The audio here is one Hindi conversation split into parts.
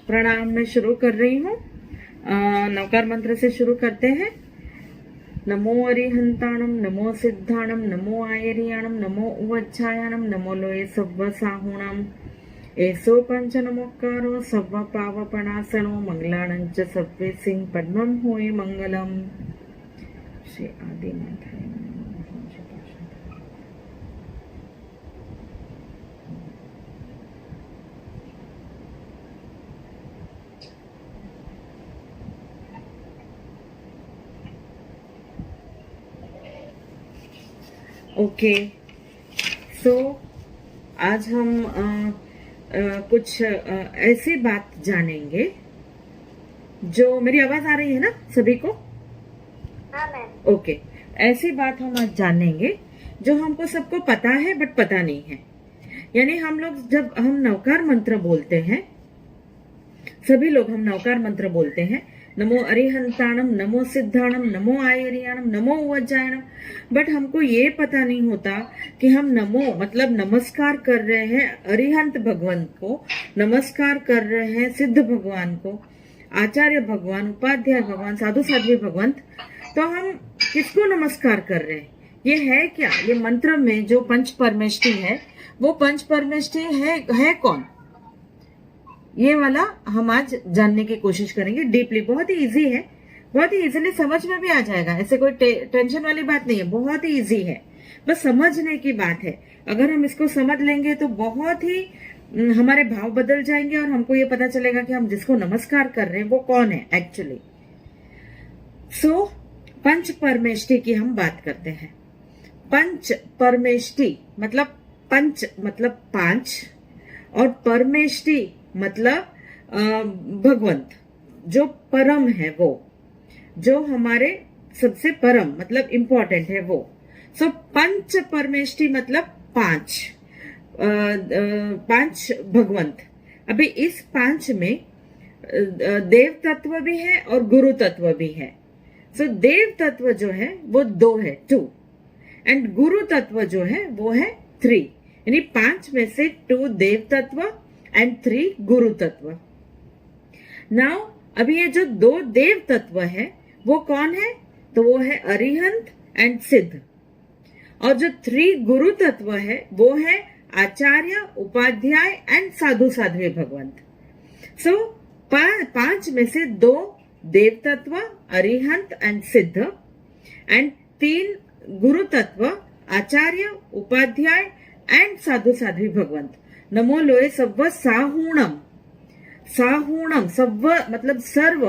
प्रणाम मैं शुरू कर रही हूँ। नवकार मंत्र से शुरू करते हैं। नमो अरिहंताणम, नमो सिद्धाणम, नमो आयरियाणम, नमो उवच्छायाणम, नमो लोये सव्व साहुणम। एसो पंच नमोकारो सव्व पावपणासनो मंगलाणं च सव्वे सिंह पद्मं होय मंगलम। श्री आदिनाथाय नमः। ओके, सो आज हम कुछ ऐसी बात जानेंगे जो, मेरी आवाज आ रही है ना सभी को? हाँ मैम। ओके, ऐसी बात हम आज जानेंगे जो हमको सबको पता है बट पता नहीं है। यानी हम लोग जब हम नवकार मंत्र बोलते हैं, सभी लोग हम नवकार मंत्र बोलते हैं, नमो अरिहंताणम, नमो सिद्धाणम, नमो आयरियाणम, नमो उवज्जायणम, बट हमको ये पता नहीं होता कि हम नमो मतलब नमस्कार कर रहे हैं अरिहंत भगवान को, नमस्कार कर रहे हैं सिद्ध भगवान को, आचार्य भगवान, उपाध्याय भगवान, साधु साध्वी भगवान, तो हम किसको नमस्कार कर रहे हैं? ये है क्या? ये मंत्र में जो पंच परमेष्टि है, वो पंच परमेष्टि है कौन? ये वाला हम आज जानने की कोशिश करेंगे डीपली। बहुत ही इजी है, बहुत ही इजीली समझ में भी आ जाएगा। ऐसे कोई टेंशन वाली बात नहीं है, बहुत ही इजी है, बस समझने की बात है। अगर हम इसको समझ लेंगे तो बहुत ही हमारे भाव बदल जाएंगे और हमको ये पता चलेगा कि हम जिसको नमस्कार कर रहे हैं वो कौन है एक्चुअली। सो पंच परमेष्टि की हम बात करते हैं। पंच परमेष्टि मतलब पंच मतलब पांच और परमेष्टि मतलब भगवंत, जो परम है, वो जो हमारे सबसे परम मतलब इंपॉर्टेंट है वो। सो पंच परमेष्टि मतलब पांच पांच भगवंत। अभी इस पांच में देव तत्व भी है और गुरु तत्व भी है। सो देव तत्व जो है वो 2 है, 2, एंड गुरु तत्व जो है वो है 3। यानी 5 में से 2 देव तत्व एंड 3 गुरु तत्व। नाउ अभी ये जो 2 देव तत्व है वो कौन है? तो वो है अरिहंत एंड सिद्ध। और जो 3 गुरु तत्व है वो है आचार्य, उपाध्याय एंड साधु साध्वी भगवंत। सो 5 में से 2 देव तत्व अरिहंत एंड सिद्ध एंड 3 गुरु तत्व आचार्य, उपाध्याय एंड साधु साध्वी भगवंत। नमो लोये सव्व साहुणम। साहुणम सव्व मतलब सर्व,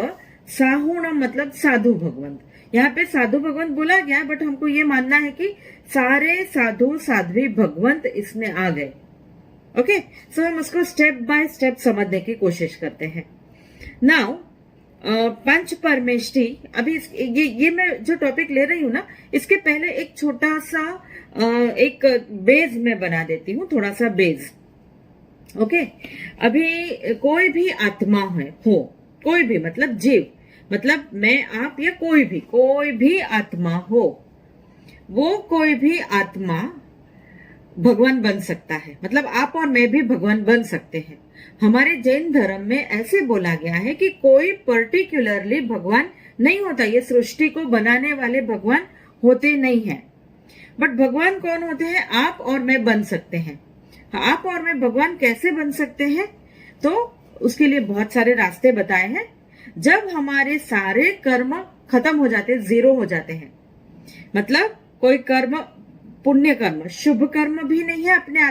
साहुणम मतलब साधु भगवंत। यहाँ पे साधु भगवंत बोला गया, बट हमको ये मानना है कि सारे साधु साध्वी भगवंत इसमें आ गए। ओके, सो हम उसको स्टेप बाय स्टेप समझने की कोशिश करते हैं। नाउ पंच परमेष्टि, अभी ये मैं जो टॉपिक ले रही हूं ना, इसके पहले एक छोटा सा एक बेस में बना देती हूँ, थोड़ा सा बेस। ओके, अभी कोई भी आत्मा हो, कोई भी मतलब जीव, मतलब मैं, आप या कोई भी आत्मा हो, वो कोई भी आत्मा भगवान बन सकता है। मतलब आप और मैं भी भगवान बन सकते हैं। हमारे जैन धर्म में ऐसे बोला गया है कि कोई पर्टिकुलरली भगवान नहीं होता, ये सृष्टि को बनाने वाले भगवान होते नहीं हैं। बट भगवान कौन होते हैं? आप और मैं बन सकते हैं। आप और मैं भगवान कैसे बन सकते हैं? तो उसके लिए बहुत सारे रास्ते बताए हैं। जब हमारे सारे कर्म खत्म हो जाते, 0 हो जाते हैं, मतलब कोई कर्म, पुण्य कर्म, शुभ कर्म भी नहीं है अपने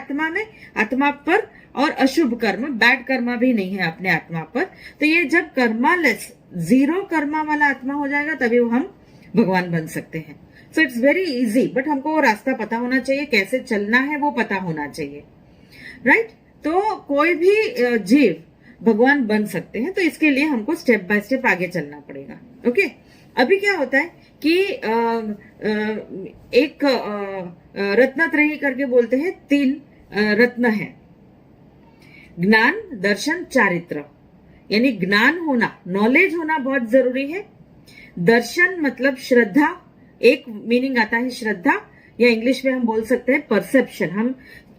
आत्मा पर, और अशुभ कर्म, बैड कर्म भी नहीं है अपने आत्मा पर। तो ये जब कर्मालेस, 0 कर्मा वाला आत्मा हो जाएगा, तभी हम भगवान बन सकते हैं। So it's very easy, but हमको वो रास्ता पता होना चाहिए, कैसे चलना है वो पता होना चाहिए, राइट? तो कोई भी जीव भगवान बन सकते हैं, तो इसके लिए हमको स्टेप बाय स्टेप आगे चलना पड़ेगा। ओके, अभी क्या होता है कि एक रत्नत्रयी करके बोलते हैं, 3 रत्न है, ज्ञान, दर्शन, चारित्र। यानी ज्ञान होना, नॉलेज होना बहुत जरूरी है। दर्शन मतलब श्रद्धा, एक मीनिंग आता है श्रद्धा, या इंग्लिश में हम बोल सकते हैं परसेप्शन, हम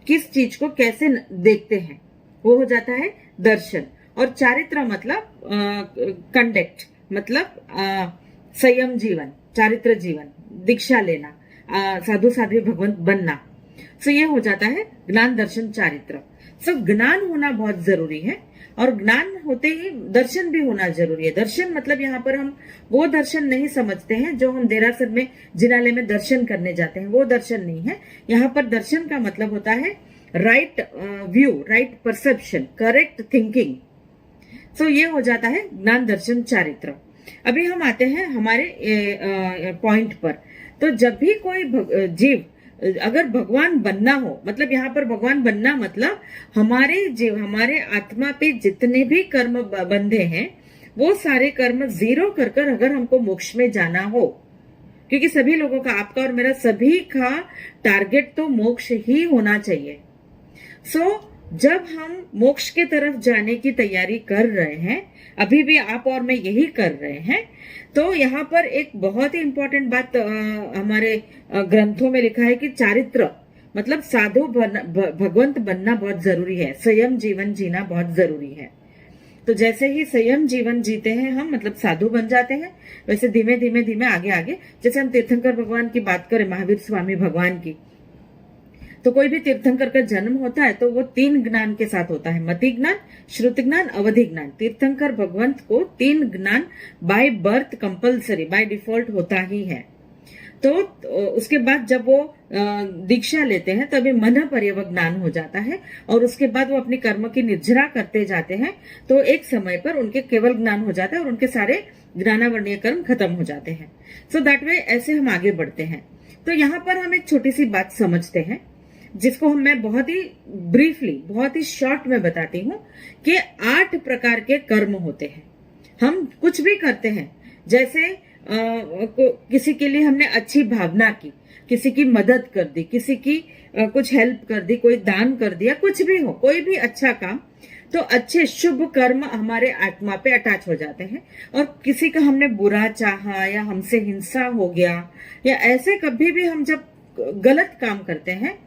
किस चीज को कैसे देखते हैं, वो हो जाता है दर्शन। और चारित्र मतलब कंडक्ट, मतलब संयम जीवन, चारित्र जीवन, दीक्षा लेना, साधु साध्वी भगवंत बनना। सो ये हो जाता है ज्ञान दर्शन चारित्र। सो ज्ञान होना बहुत जरूरी है और ज्ञान होते ही दर्शन भी होना जरूरी है। दर्शन मतलब यहाँ पर हम वो दर्शन नहीं समझते हैं जो हम देरासर में जिनालय में दर्शन करने जाते हैं, वो दर्शन नहीं है। यहाँ पर दर्शन का मतलब होता है right view, right perception, correct thinking. So ये हो जाता है ज्ञान दर्शन चारित्र। अभी हम आते हैं हमारे पॉइंट पर। तो जब भी कोई जीव अगर भगवान बनना हो, मतलब यहाँ पर भगवान बनना मतलब हमारे जीव, हमारे आत्मा पे जितने भी कर्म बंधे हैं वो सारे कर्म जीरो कर कर अगर हमको मोक्ष में जाना हो, क्योंकि सभी लोगों का, आपका और मेरा सभी का टारगेट तो मोक्ष ही होना चाहिए। सो जब हम मोक्ष के तरफ जाने की तैयारी कर रहे हैं, अभी भी आप और मैं यही कर रहे हैं, तो यहाँ पर एक बहुत ही इंपॉर्टेंट बात हमारे ग्रंथों में लिखा है कि चारित्र मतलब साधु भगवंत बनना बहुत जरूरी है, संयम जीवन जीना बहुत जरूरी है। तो जैसे ही संयम जीवन जीते हैं हम, मतलब साधु बन जाते हैं, वैसे धीमे धीमे धीमे आगे आगे, जैसे हम तीर्थंकर भगवान की बात करें, महावीर स्वामी भगवान की, तो कोई भी तीर्थंकर का जन्म होता है तो वो 3 ज्ञान के साथ होता है, मति ज्ञान, श्रुति ज्ञान, अवधि ज्ञान। तीर्थंकर भगवंत को 3 ज्ञान by birth compulsory, by default होता ही है। तो उसके बाद जब वो दीक्षा लेते हैं तभी मन पर्यवक ज्ञान हो जाता है और उसके बाद वो अपनी कर्म की निर्जरा करते जाते हैं, तो एक समय पर उनके केवल ज्ञान हो जाता है और उनके सारे ज्ञानावर्णीय कर्म खत्म हो जाते हैं। सो दैट वे ऐसे हम आगे बढ़ते हैं। तो यहाँ पर हम एक छोटी सी बात समझते हैं जिसको मैं बहुत ही ब्रीफली, बहुत ही शॉर्ट में बताती हूँ कि 8 प्रकार के कर्म होते हैं। हम कुछ भी करते हैं, जैसे किसी के लिए हमने अच्छी भावना की, किसी की मदद कर दी, किसी की कुछ हेल्प कर दी, कोई दान कर दिया, कुछ भी हो, कोई भी अच्छा काम, तो अच्छे शुभ कर्म हमारे आत्मा पे अटैच हो जाते हैं। और किसी का हमने बुरा चाहा या हमसे हिंसा हो गया या ऐसे कभी भी हम जब गलत काम करते हैं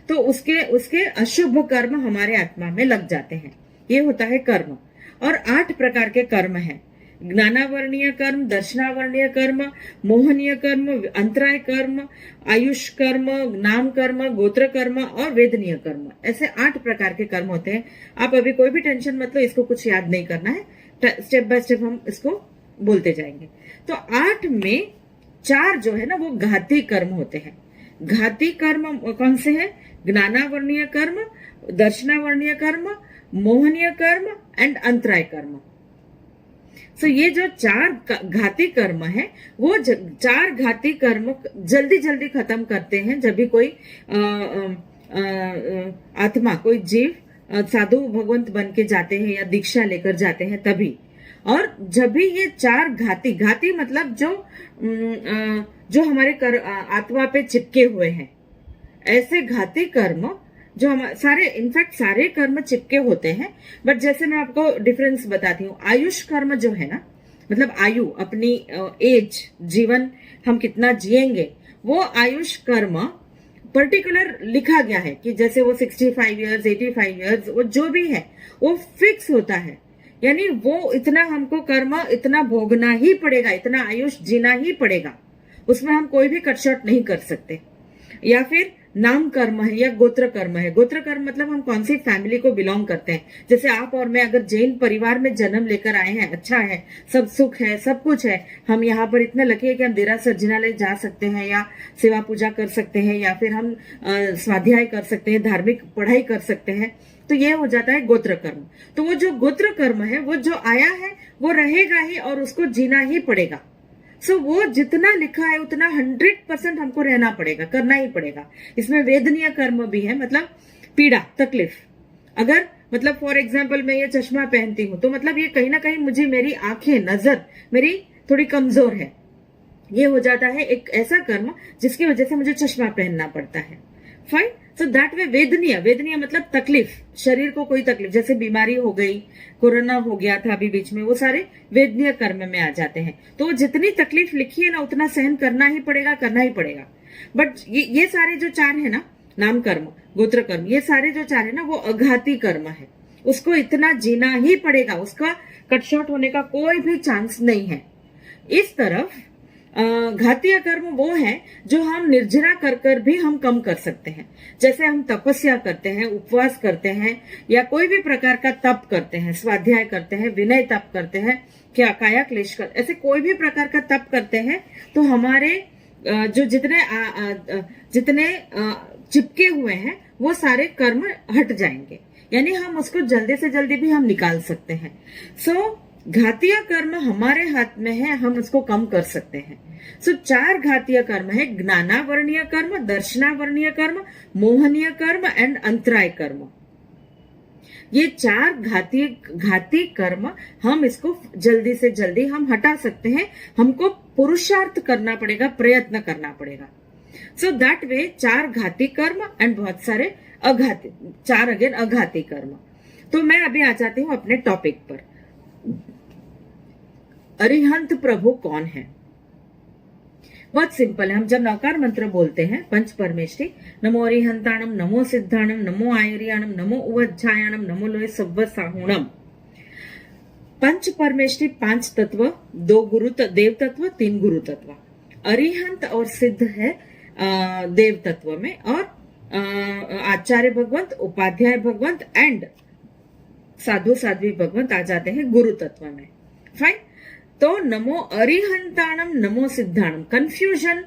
तो उसके अशुभ कर्म हमारे आत्मा में लग जाते हैं। ये होता है कर्म। और 8 प्रकार के कर्म हैं। ज्ञानावर्णीय कर्म, दर्शनावर्णीय कर्म, मोहनीय कर्म, अंतराय कर्म, आयुष कर्म, नाम कर्म, गोत्र कर्म और वेदनीय कर्म। ऐसे 8 प्रकार के कर्म होते हैं। आप अभी कोई भी टेंशन मत लो, इसको कुछ याद नहीं करना है, स्टेप बाय स्टेप हम इसको बोलते जाएंगे। तो 8 में 4 जो है ना वो घाती कर्म होते हैं। घाती कर्म कौन से हैं? ज्ञानावर्णीय कर्म, दर्शनावर्णीय कर्म, मोहनीय कर्म एंड अंतराय कर्म। सो ये जो 4 घाती कर्म है, वो 4 घाती कर्म जल्दी जल्दी खत्म करते हैं जब भी कोई आत्मा, कोई जीव साधु भगवंत बन के जाते हैं या दीक्षा लेकर जाते हैं तभी। और जब भी ये 4 घाती मतलब जो हमारे आत्मा पे चिपके हुए हैं, ऐसे घाती कर्म जो हम सारे कर्म चिपके होते हैं। बट जैसे मैं आपको डिफरेंस बताती हूँ, आयुष कर्म जो है ना, मतलब आयु, अपनी एज, जीवन हम कितना जिएंगे, वो आयुष कर्म पर्टिकुलर लिखा गया है कि जैसे वो 65 इयर्स, 85 इयर्स, वो जो भी है वो फिक्स होता है। यानी वो इतना हमको कर्म इतना भोगना ही पड़ेगा, इतना आयुष जीना ही पड़ेगा, उसमें हम कोई भी कटशॉट नहीं कर सकते। या फिर नाम कर्म है या गोत्र कर्म है। गोत्र कर्म मतलब हम कौन सी फैमिली को बिलोंग करते हैं। जैसे आप और मैं अगर जैन परिवार में जन्म लेकर आए हैं, अच्छा है, सब सुख है, सब कुछ है, हम यहाँ पर इतने लकी है कि हम देरासर जिनालय जा सकते हैं या सेवा पूजा कर सकते हैं या फिर हम स्वाध्याय कर सकते हैं, धार्मिक पढ़ाई कर सकते हैं, तो ये हो जाता है गोत्र कर्म। तो वो जो गोत्र कर्म है वो जो आया है वो रहेगा ही और उसको जीना ही पड़ेगा। सो वो जितना लिखा है उतना 100% हमको रहना पड़ेगा, करना ही पड़ेगा। इसमें वेदनीय कर्म भी है, मतलब पीड़ा, तकलीफ। अगर मतलब फॉर एग्जाम्पल मैं ये चश्मा पहनती हूँ तो मतलब ये कहीं ना कहीं मुझे, मेरी आंखें, नजर मेरी थोड़ी कमजोर है, ये हो जाता है एक ऐसा कर्म जिसकी वजह से मुझे चश्मा पहनना पड़ता है। फाइन। सो दैट वे वेदनीय मतलब तकलीफ, शरीर को कोई तकलीफ, जैसे बीमारी हो गई, कोरोना हो गया था अभी बीच में, वो सारे वेदनीय कर्म में आ जाते हैं। तो जितनी तकलीफ लिखी है ना उतना सहन करना ही पड़ेगा। बट ये सारे जो 4 है ना, नाम कर्म, गोत्र कर्म, ये सारे जो 4 है ना वो अघाती कर्म है, उसको इतना जीना ही पड़ेगा, उसका कट शॉर्ट होने का कोई भी चांस नहीं है। इस तरफ घातीय कर्म वो है जो हम निर्जरा कर कर भी हम कम कर सकते हैं। जैसे हम तपस्या करते हैं, उपवास करते हैं, या कोई भी प्रकार का तप करते हैं, स्वाध्याय करते हैं, विनय तप करते हैं, क्या काया क्लेश कर, ऐसे कोई भी प्रकार का तप करते हैं, तो हमारे जो जितने चिपके हुए हैं वो सारे कर्म हट जाएंगे, यानी हम उसको जल्दी से जल्दी भी हम निकाल सकते हैं। सो घातीय कर्म हमारे हाथ में है, हम उसको कम कर सकते हैं। सो 4 घातीय कर्म है: ज्ञानावर्णीय कर्म, दर्शनावर्णीय कर्म, मोहनीय कर्म एंड अंतराय कर्म। ये 4 घाती कर्म हम इसको जल्दी से जल्दी हम हटा सकते हैं। हमको पुरुषार्थ करना पड़ेगा, प्रयत्न करना पड़ेगा। सो दैट वे 4 घाती कर्म एंड बहुत सारे अघाती, 4 अगेन अघाती कर्म। तो मैं अभी आ जाती हूँ अपने टॉपिक पर। अरिहंत प्रभु कौन है? बहुत सिंपल है। हम जब नवकार मंत्र बोलते हैं पंच परमेष्टि, नमो अरिहंताणम, नमो सिद्धाणम, नमो आयरियाणम, नमो उवज्जायाणम, नमो लोय सव्व साहुणम। पंच परमेष्टि 5 तत्व, 2 गुरु देव तत्व, 3 गुरु तत्व। अरिहंत और सिद्ध है देव तत्व में, और आचार्य भगवंत, उपाध्याय भगवंत एंड साधु साध्वी भगवंत आ जाते हैं गुरु तत्व में। फाइन। तो नमो अरिहंताणम, नमो सिद्धाणम। कंफ्यूजन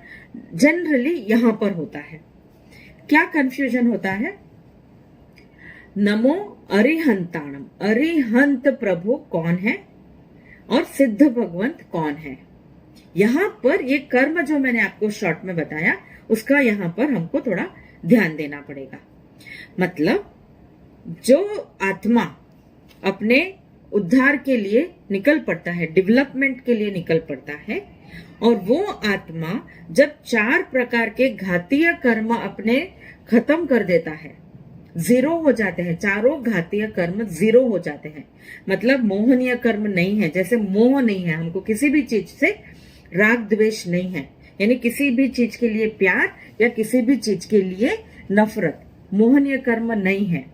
जनरली यहां पर होता है। क्या कंफ्यूजन होता है? नमो अरिहंताणम, अरिहंत प्रभु कौन है और सिद्ध भगवंत कौन है। यहां पर ये कर्म जो मैंने आपको शॉर्ट में बताया, उसका यहां पर हमको थोड़ा ध्यान देना पड़ेगा। मतलब जो आत्मा अपने उद्धार के लिए निकल पड़ता है, डेवलपमेंट के लिए निकल पड़ता है, और वो आत्मा जब 4 प्रकार के घातीय कर्म अपने खत्म कर देता है, 0 हो जाते हैं, चारों घातीय कर्म 0 हो जाते हैं। मतलब मोहनीय कर्म नहीं है, जैसे मोह नहीं है, हमको किसी भी चीज से राग द्वेष नहीं है, यानी किसी भी चीज के लिए प्यार या किसी भी चीज के लिए नफरत, मोहनीय कर्म नहीं है।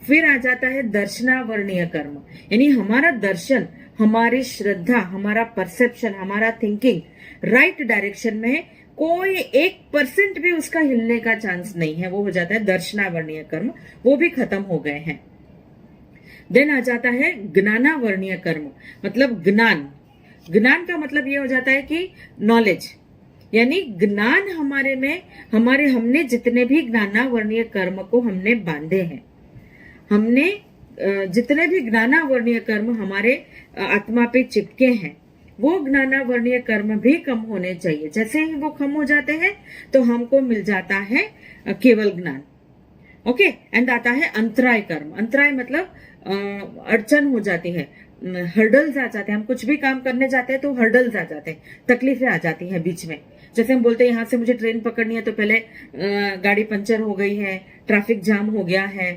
फिर आ जाता है दर्शनावर्णीय कर्म, यानी हमारा दर्शन, हमारी श्रद्धा, हमारा परसेप्शन, हमारा थिंकिंग राइट डायरेक्शन में है, कोई 1% भी उसका हिलने का चांस नहीं है, वो हो जाता है दर्शनावर्णीय कर्म, वो भी खत्म हो गए हैं। देन आ जाता है ज्ञानावर्णीय कर्म, मतलब ज्ञान। ज्ञान का मतलब ये हो जाता है कि नॉलेज, यानी ज्ञान हमारे में, हमने जितने भी ज्ञानावर्णीय कर्म को हमने बांधे हैं, हमने जितने भी ज्ञानावर्णीय कर्म हमारे आत्मा पे चिपके हैं, वो ज्ञानावर्णीय कर्म भी कम होने चाहिए। जैसे ही वो कम हो जाते हैं तो हमको मिल जाता है केवल ज्ञान। ओके। एंड आता है अंतराय कर्म। अंतराय मतलब अड़चन हो जाती है, हर्डल्स आ जाते हैं। हम कुछ भी काम करने जाते हैं तो हर्डल्स आ जाते हैं, तकलीफें आ जाती हैं बीच में। जैसे हम बोलते हैं यहाँ से मुझे ट्रेन पकड़नी है, तो पहले गाड़ी पंचर हो गई है, ट्रैफिक जाम हो गया है,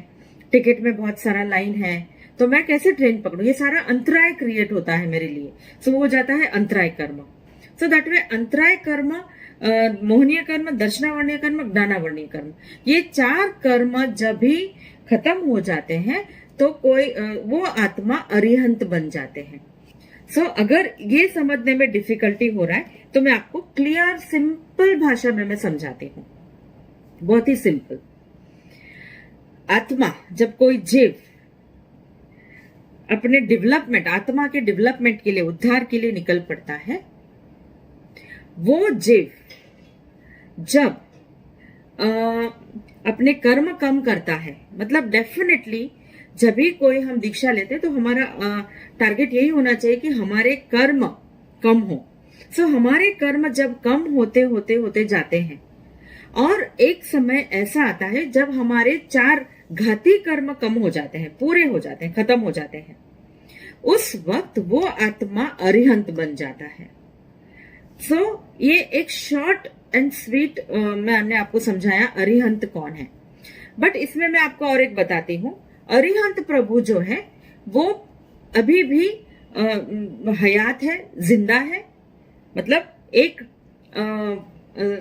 टिकट में बहुत सारा लाइन है, तो मैं कैसे ट्रेन पकड़ूं, ये सारा अंतराय क्रिएट होता है मेरे लिए। सो वो हो जाता है अंतराय कर्म। सो दैट वे अंतराय कर्म, मोहनीय कर्म, दर्शनावर्णीय कर्म, ज्ञानावर्णीय कर्म, ये 4 कर्म जब भी खत्म हो जाते हैं तो वो आत्मा अरिहंत बन जाते हैं। सो अगर ये समझने में डिफिकल्टी हो रहा है तो मैं आपको क्लियर सिंपल भाषा में मैं समझाती हूँ, बहुत ही सिंपल। आत्मा, जब कोई जीव अपने डेवलपमेंट, आत्मा के डेवलपमेंट के लिए, उद्धार के लिए निकल पड़ता है, वो जीव जब अपने कर्म कम करता है, मतलब डेफिनेटली जब भी कोई हम दीक्षा लेते हैं तो हमारा टारगेट यही होना चाहिए कि हमारे कर्म कम हो। सो हमारे कर्म जब कम होते होते होते जाते हैं, और एक समय ऐसा आता है जब हमारे 4 घाती कर्म कम हो जाते हैं, पूरे हो जाते हैं, खत्म हो जाते हैं, उस वक्त वो आत्मा अरिहंत बन जाता है। सो ये एक शॉर्ट एंड स्वीट मैंने आपको समझाया अरिहंत कौन है। बट इसमें मैं आपको और एक बताती हूँ। अरिहंत प्रभु जो है वो अभी भी हयात है, जिंदा है, मतलब एक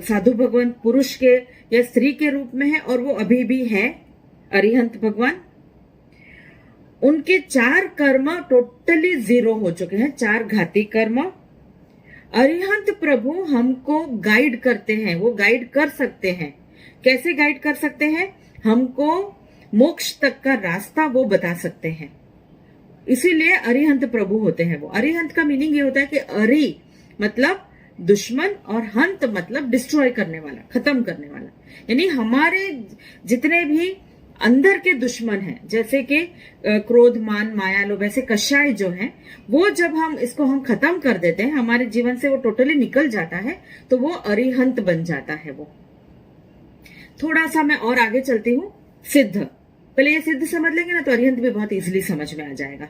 साधु भगवान पुरुष के या स्त्री के रूप में है, और वो अभी भी है अरिहंत भगवान। उनके 4 कर्म टोटली जीरो हो चुके हैं, 4 घाती कर्म। अरिहंत प्रभु हमको गाइड करते हैं, वो गाइड कर सकते हैं। कैसे गाइड कर सकते हैं? हमको मोक्ष तक का रास्ता वो बता सकते हैं, इसीलिए अरिहंत प्रभु होते हैं वो। अरिहंत का मीनिंग ये होता है कि अरि मतलब दुश्मन और हंत मतलब डिस्ट्रॉय करने वाला, खत्म करने वाला। यानी हमारे जितने भी अंदर के दुश्मन हैं, जैसे कि क्रोध, मान, माया, लोभ, ऐसे कषाय जो हैं, वो जब हम इसको खत्म कर देते हैं, हमारे जीवन से वो टोटली निकल जाता है, तो वो अरिहंत बन जाता है वो। थोड़ा सा मैं और आगे चलती हूँ। सिद्ध, पहले ये सिद्ध समझ लेंगे ना तो अरिहंत भी बहुत इजीली समझ में आ जाएगा।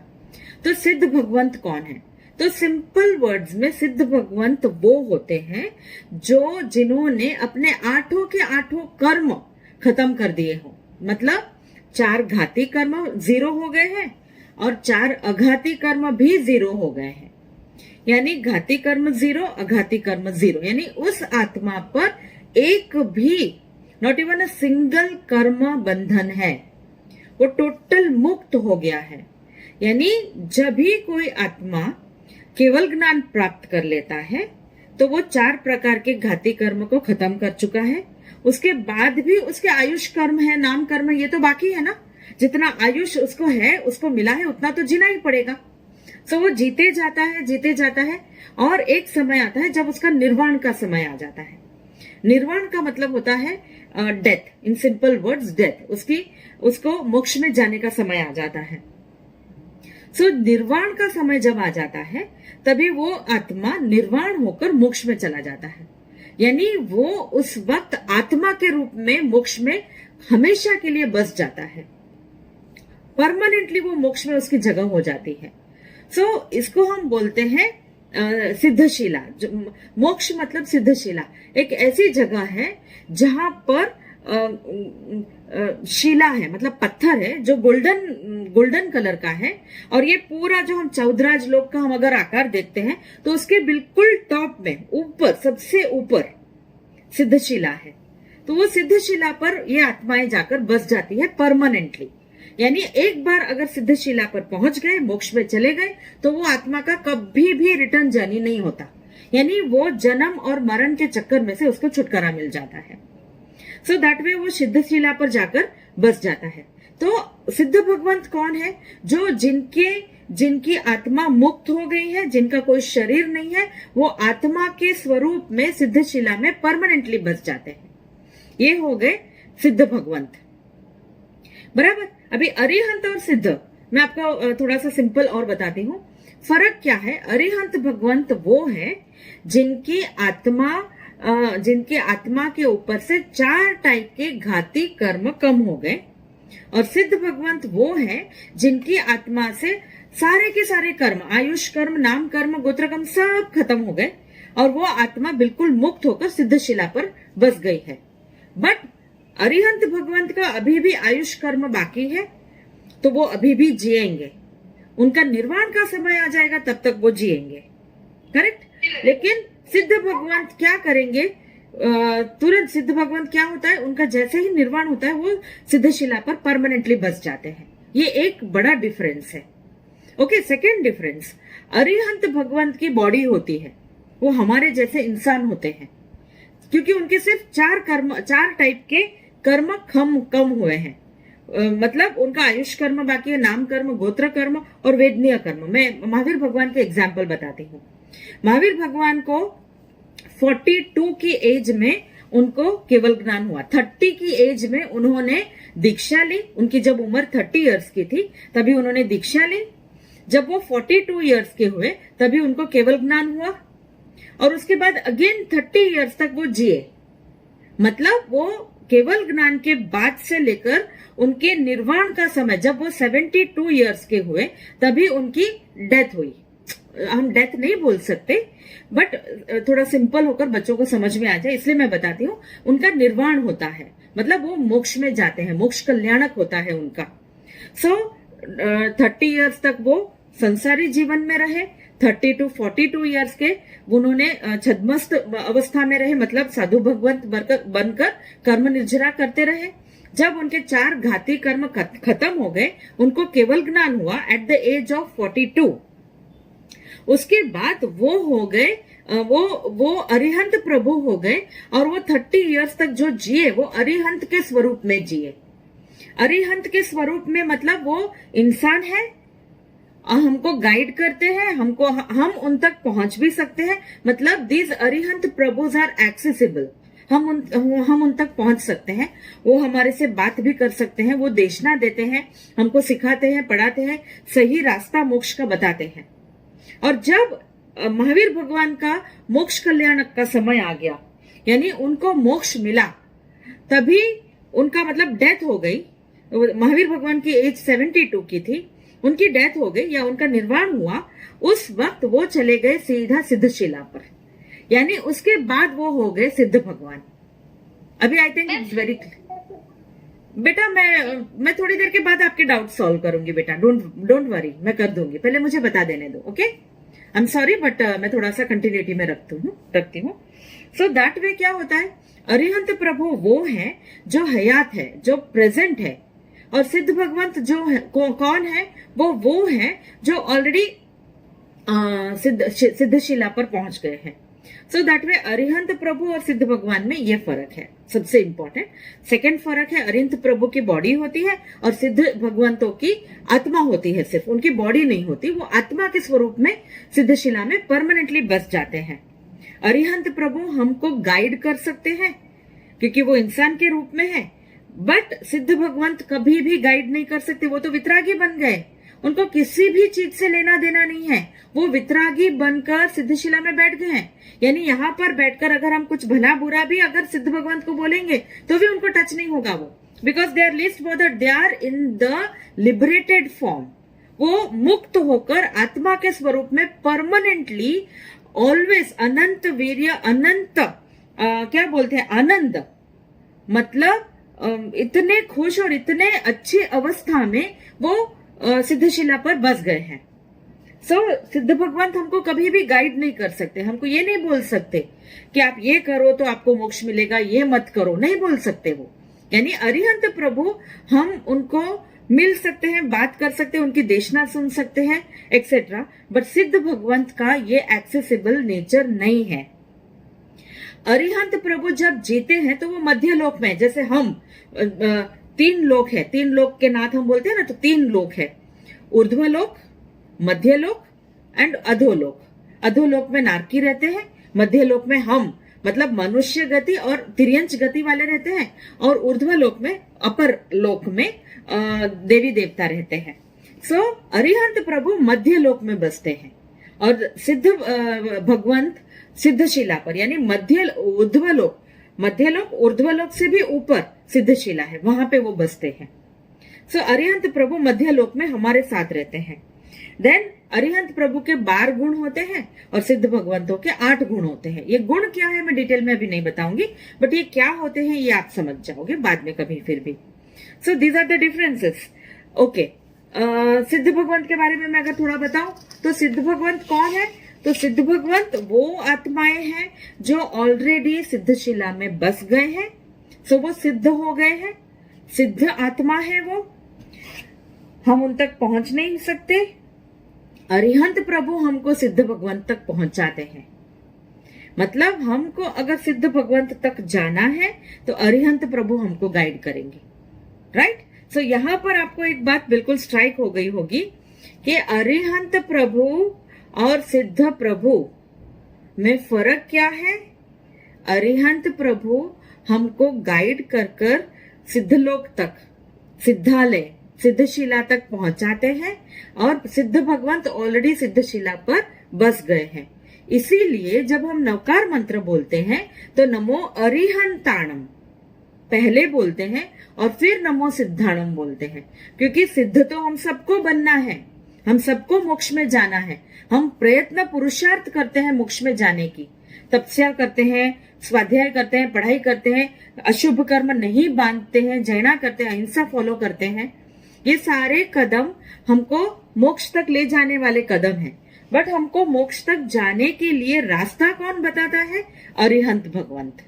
तो सिद्ध भगवंत कौन है? तो सिंपल वर्ड्स में सिद्ध भगवंत वो होते हैं जो जिन्होंने अपने 8 के 8 कर्म खत्म कर दिए हो। मतलब 4 घाती कर्म 0 हो गए हैं और 4 अघाती कर्म भी 0 हो गए हैं। यानी घाती कर्म 0, अघाती कर्म 0। यानी उस आत्मा पर एक भी, नॉट इवन अ सिंगल कर्म बंधन है, वो टोटल मुक्त हो गया है। यानी जब भी कोई आत्मा केवल ज्ञान प्राप्त कर लेता है तो वो 4 प्रकार के घाती कर्म को खत्म कर चुका है। उसके बाद भी उसके आयुष कर्म है, नाम कर्म, ये तो बाकी है ना। जितना आयुष उसको है, उसको मिला है, उतना तो जीना ही पड़ेगा। तो वो जीते जाता है, जीते जाता है, और एक समय आता है जब उसका निर्वाण का समय आ जाता है। निर्वाण का मतलब होता है death, in simple words death. उसको मोक्ष में जाने का समय आ जाता है। सो निर्वाण का समय जब आ जाता है तभी वो आत्मा निर्वाण होकर मोक्ष में चला जाता है। यानी वो उस वक्त आत्मा के रूप में मोक्ष में हमेशा के लिए बस जाता है। परमानेंटली वो मोक्ष में उसकी जगह हो जाती है। सो इसको हम बोलते हैं सिद्धशिला। मोक्ष मतलब सिद्धशिला एक ऐसी जगह है जहां पर शिला है, मतलब पत्थर है जो गोल्डन कलर का है। और ये पूरा जो हम चौधराज लोक का हम अगर आकार देखते हैं तो उसके बिल्कुल टॉप में ऊपर, सबसे ऊपर सिद्धशिला है। तो वो सिद्धशिला पर ये आत्माएं जाकर बस जाती है परमानेंटली। यानी एक बार अगर सिद्धशिला पर पहुंच गए, मोक्ष में चले गए, तो वो आत्मा का कभी भी रिटर्न जर्नी नहीं होता। यानी वो जन्म और मरण के चक्कर में से उसको छुटकारा मिल जाता है। सो दैट वे वो सिद्धशिला पर जाकर बस जाता है। तो सिद्ध भगवंत कौन है? जो जिनकी आत्मा मुक्त हो गई है, जिनका कोई शरीर नहीं है, वो आत्मा के स्वरूप में सिद्धशिला में परमानेंटली बस जाते हैं। ये हो गए सिद्ध भगवंत, बराबर। अभी अरिहंत और सिद्ध मैं आपको थोड़ा सा सिंपल और बताती हूँ। फर्क क्या है? अरिहंत भगवंत वो है जिनकी आत्मा के ऊपर से 4 टाइप के घाती कर्म कम हो गए, और सिद्ध भगवंत वो है जिनकी आत्मा से सारे के सारे कर्म, आयुष कर्म, नाम कर्म, गोत्र कर्म सब खत्म हो गए और वो आत्मा बिल्कुल मुक्त होकर सिद्धशिला पर बस गई है। बट अरिहंत भगवंत का अभी भी आयुष कर्म बाकी है, तो वो अभी भी जिएंगे। उनका निर्वाण का समय आ जाएगा तब तक वो जिएंगे, करेक्ट। लेकिन सिद्ध भगवंत क्या करेंगे? तुरंत सिद्ध भगवंत क्या होता है, उनका जैसे ही निर्वाण होता है वो सिद्धशिला पर परमानेंटली बस जाते हैं। ये एक बड़ा डिफरेंस है। ओके, सेकेंड डिफरेंस, अरिहंत भगवंत की बॉडी होती है, वो हमारे जैसे इंसान होते हैं, क्योंकि उनके सिर्फ 4 टाइप के कर्म कम हुए हैं। मतलब उनका आयुष कर्म बाकी है, नाम कर्म, गोत्र कर्म और वेदनीय कर्म। मैं महावीर भगवान के एग्जाम्पल बताती हूँ। महावीर भगवान को 42 की एज में उनको केवल ज्ञान हुआ। 30 की एज में उन्होंने दीक्षा ली। उनकी जब उम्र 30 इयर्स की थी तभी उन्होंने दीक्षा ली। जब वो 42 इयर्स के हुए तभी उनको केवल ज्ञान हुआ, और उसके बाद अगेन 30 इयर्स तक वो जिए। मतलब वो केवल ज्ञान के बाद से लेकर उनके निर्वाण का समय, जब वो 72 इयर्स के हुए तभी उनकी डेथ हुई। हम डेथ नहीं बोल सकते, बट थोड़ा सिंपल होकर बच्चों को समझ में आ जाए इसलिए मैं बताती हूँ। उनका निर्वाण होता है, मतलब वो मोक्ष में जाते हैं, मोक्ष कल्याणक होता है उनका। सो 30 इयर्स तक वो संसारी जीवन में रहे। 30 to 42 इयर्स के उन्होंने छद्मस्त अवस्था में रहे, मतलब साधु भगवंत बनकर कर्म निर्जरा करते रहे। जब उनके 4 घाती कर्म खत्म हो गए, उनको केवल ज्ञान हुआ एट द एज ऑफ 42। उसके बाद वो हो गए, वो अरिहंत प्रभु हो गए और वो 30 इयर्स तक जो जिए वो अरिहंत के स्वरूप में जिए। अरिहंत के स्वरूप में मतलब वो इंसान है, हमको गाइड करते हैं, हम उन तक पहुंच भी सकते हैं। मतलब दीज अरिहंत प्रभुज आर एक्सेसिबल, हम उन तक पहुंच सकते हैं। वो हमारे से बात भी कर सकते हैं, वो देशना देते हैं, हमको सिखाते हैं, पढ़ाते हैं, सही रास्ता मोक्ष का बताते हैं। और जब महावीर भगवान का मोक्ष कल्याण का समय आ गया, यानी उनको मोक्ष मिला, तभी उनका मतलब डेथ हो गई। महावीर भगवान की एज 72 की थी, उनकी डेथ हो गई या उनका निर्वाण हुआ। उस वक्त वो चले गए सीधा सिद्धशिला पर, यानी उसके बाद वो हो गए सिद्ध भगवान। अभी I think it's very clear. बेटा मैं थोड़ी देर के बाद आपके डाउट सॉल्व करूंगी बेटा, डोंट वरी, मैं कर दूंगी, पहले मुझे बता देने दो। Okay, I am sorry but मैं थोड़ा सा कंटिन्यूटी में रखती हूँ। सो दैट वे क्या होता है, अरिहंत प्रभु वो है जो हयात है, जो प्रेजेंट है, और सिद्ध भगवंत जो है कौन है, वो है जो ऑलरेडी सिद्धशिला पर पहुंच गए हैं। सो दैट वे अरिहंत प्रभु और सिद्ध भगवान में ये फर्क है, सबसे इंपॉर्टेंट। सेकंड फर्क है, अरिहंत प्रभु की बॉडी होती है और सिद्ध भगवंतों की आत्मा होती है, सिर्फ उनकी बॉडी नहीं होती, वो आत्मा के स्वरूप में सिद्धशिला में परमानेंटली बस जाते हैं। अरिहंत प्रभु हमको गाइड कर सकते हैं क्योंकि वो इंसान के रूप में है, बट सिद्ध भगवंत कभी भी गाइड नहीं कर सकते, वो तो वितरागी बन गए, उनको किसी भी चीज से लेना देना नहीं है, वो वितरागी बनकर सिद्धशिला में बैठ गए हैं। यानी यहाँ पर बैठकर अगर हम कुछ भला बुरा भी अगर सिद्ध भगवंत को बोलेंगे तो भी उनको टच नहीं होगा वो, because they are least bother, they are in the liberated form. वो मुक्त होकर आत्मा के स्वरूप में परमानेंटली ऑलवेज अनंत वीर्य, अनंत क्या बोलते हैं, आनंद, मतलब इतने खुश और इतने अच्छी अवस्था में वो सिद्धशिला पर बस गए हैं। सिद्ध भगवंत हमको कभी भी गाइड नहीं कर सकते, हमको ये नहीं बोल सकते कि आप ये करो तो आपको मोक्ष मिलेगा, ये मत करो, नहीं बोल सकते वो। यानी अरिहंत प्रभु हम उनको मिल सकते हैं, बात कर सकते हैं, उनकी देशना सुन सकते हैं एक्सेट्रा, बट सिद्ध भगवंत का ये एक्सेसिबल नेचर नहीं है। अरिहंत प्रभु जब जीते हैं तो वो मध्य लोक में, जैसे हम 3 लोक है, 3 लोक के नाथ हम बोलते हैं ना, तो 3 लोक है, ऊर्ध्वलोक, मध्यलोक एंड अधोलोक। अधोलोक में नारकी रहते हैं, मध्यलोक में हम मतलब मनुष्य गति और तिर्यंच गति वाले रहते हैं, और ऊर्ध्वलोक में, अपर लोक में देवी देवता रहते हैं। सो अरिहंत प्रभु मध्य लोक में बसते हैं और सिद्ध भगवंत सिद्धशिला पर, यानी ऊर्ध्वलोक, मध्यलोक ऊर्ध्वलोक से भी ऊपर सिद्धशिला है, वहां पे वो बसते हैं। सो अरिहंत प्रभु मध्यलोक में हमारे साथ रहते हैं। देन अरिहंत प्रभु के 12 गुण होते हैं और सिद्ध भगवंतों के 8 गुण होते हैं। ये गुण क्या है मैं डिटेल में अभी नहीं बताऊंगी, बट ये क्या होते हैं ये आप समझ जाओगे बाद में कभी फिर भी। So these are the differences. Okay, सिद्ध भगवंत के बारे में मैं अगर थोड़ा बताऊं तो सिद्ध भगवंत कौन है, तो सिद्ध भगवंत वो आत्माएं हैं जो ऑलरेडी सिद्धशिला में बस गए हैं। सो वो सिद्ध हो गए हैं, सिद्ध आत्मा है वो, हम उन तक पहुंच नहीं सकते। अरिहंत प्रभु हमको सिद्ध भगवंत तक पहुंचाते हैं, मतलब हमको अगर सिद्ध भगवंत तक जाना है तो अरिहंत प्रभु हमको गाइड करेंगे, राइट। सो यहाँ पर आपको एक बात बिल्कुल स्ट्राइक हो गई होगी कि अरिहंत प्रभु और सिद्ध प्रभु में फर्क क्या है। अरिहंत प्रभु हमको गाइड कर कर सिद्धलोक तक, सिद्धालय, सिद्धशिला तक पहुंचाते हैं, और सिद्ध भगवंत ऑलरेडी सिद्धशिला पर बस गए हैं। इसीलिए जब हम नवकार मंत्र बोलते हैं तो नमो अरिहंताणम पहले बोलते हैं और फिर नमो सिद्धाणम बोलते हैं, क्योंकि सिद्ध तो हम सबको बनना है, हम सबको मोक्ष में जाना है। हम प्रयत्न पुरुषार्थ करते हैं मोक्ष में जाने की, तपस्या करते हैं, स्वाध्याय करते हैं, पढ़ाई करते हैं, अशुभ कर्म नहीं बांधते हैं, जैना करते हैं, अहिंसा फॉलो करते हैं। ये सारे कदम हमको मोक्ष तक ले जाने वाले कदम हैं, बट हमको मोक्ष तक जाने के लिए रास्ता कौन बताता है? अरिहंत भगवंत।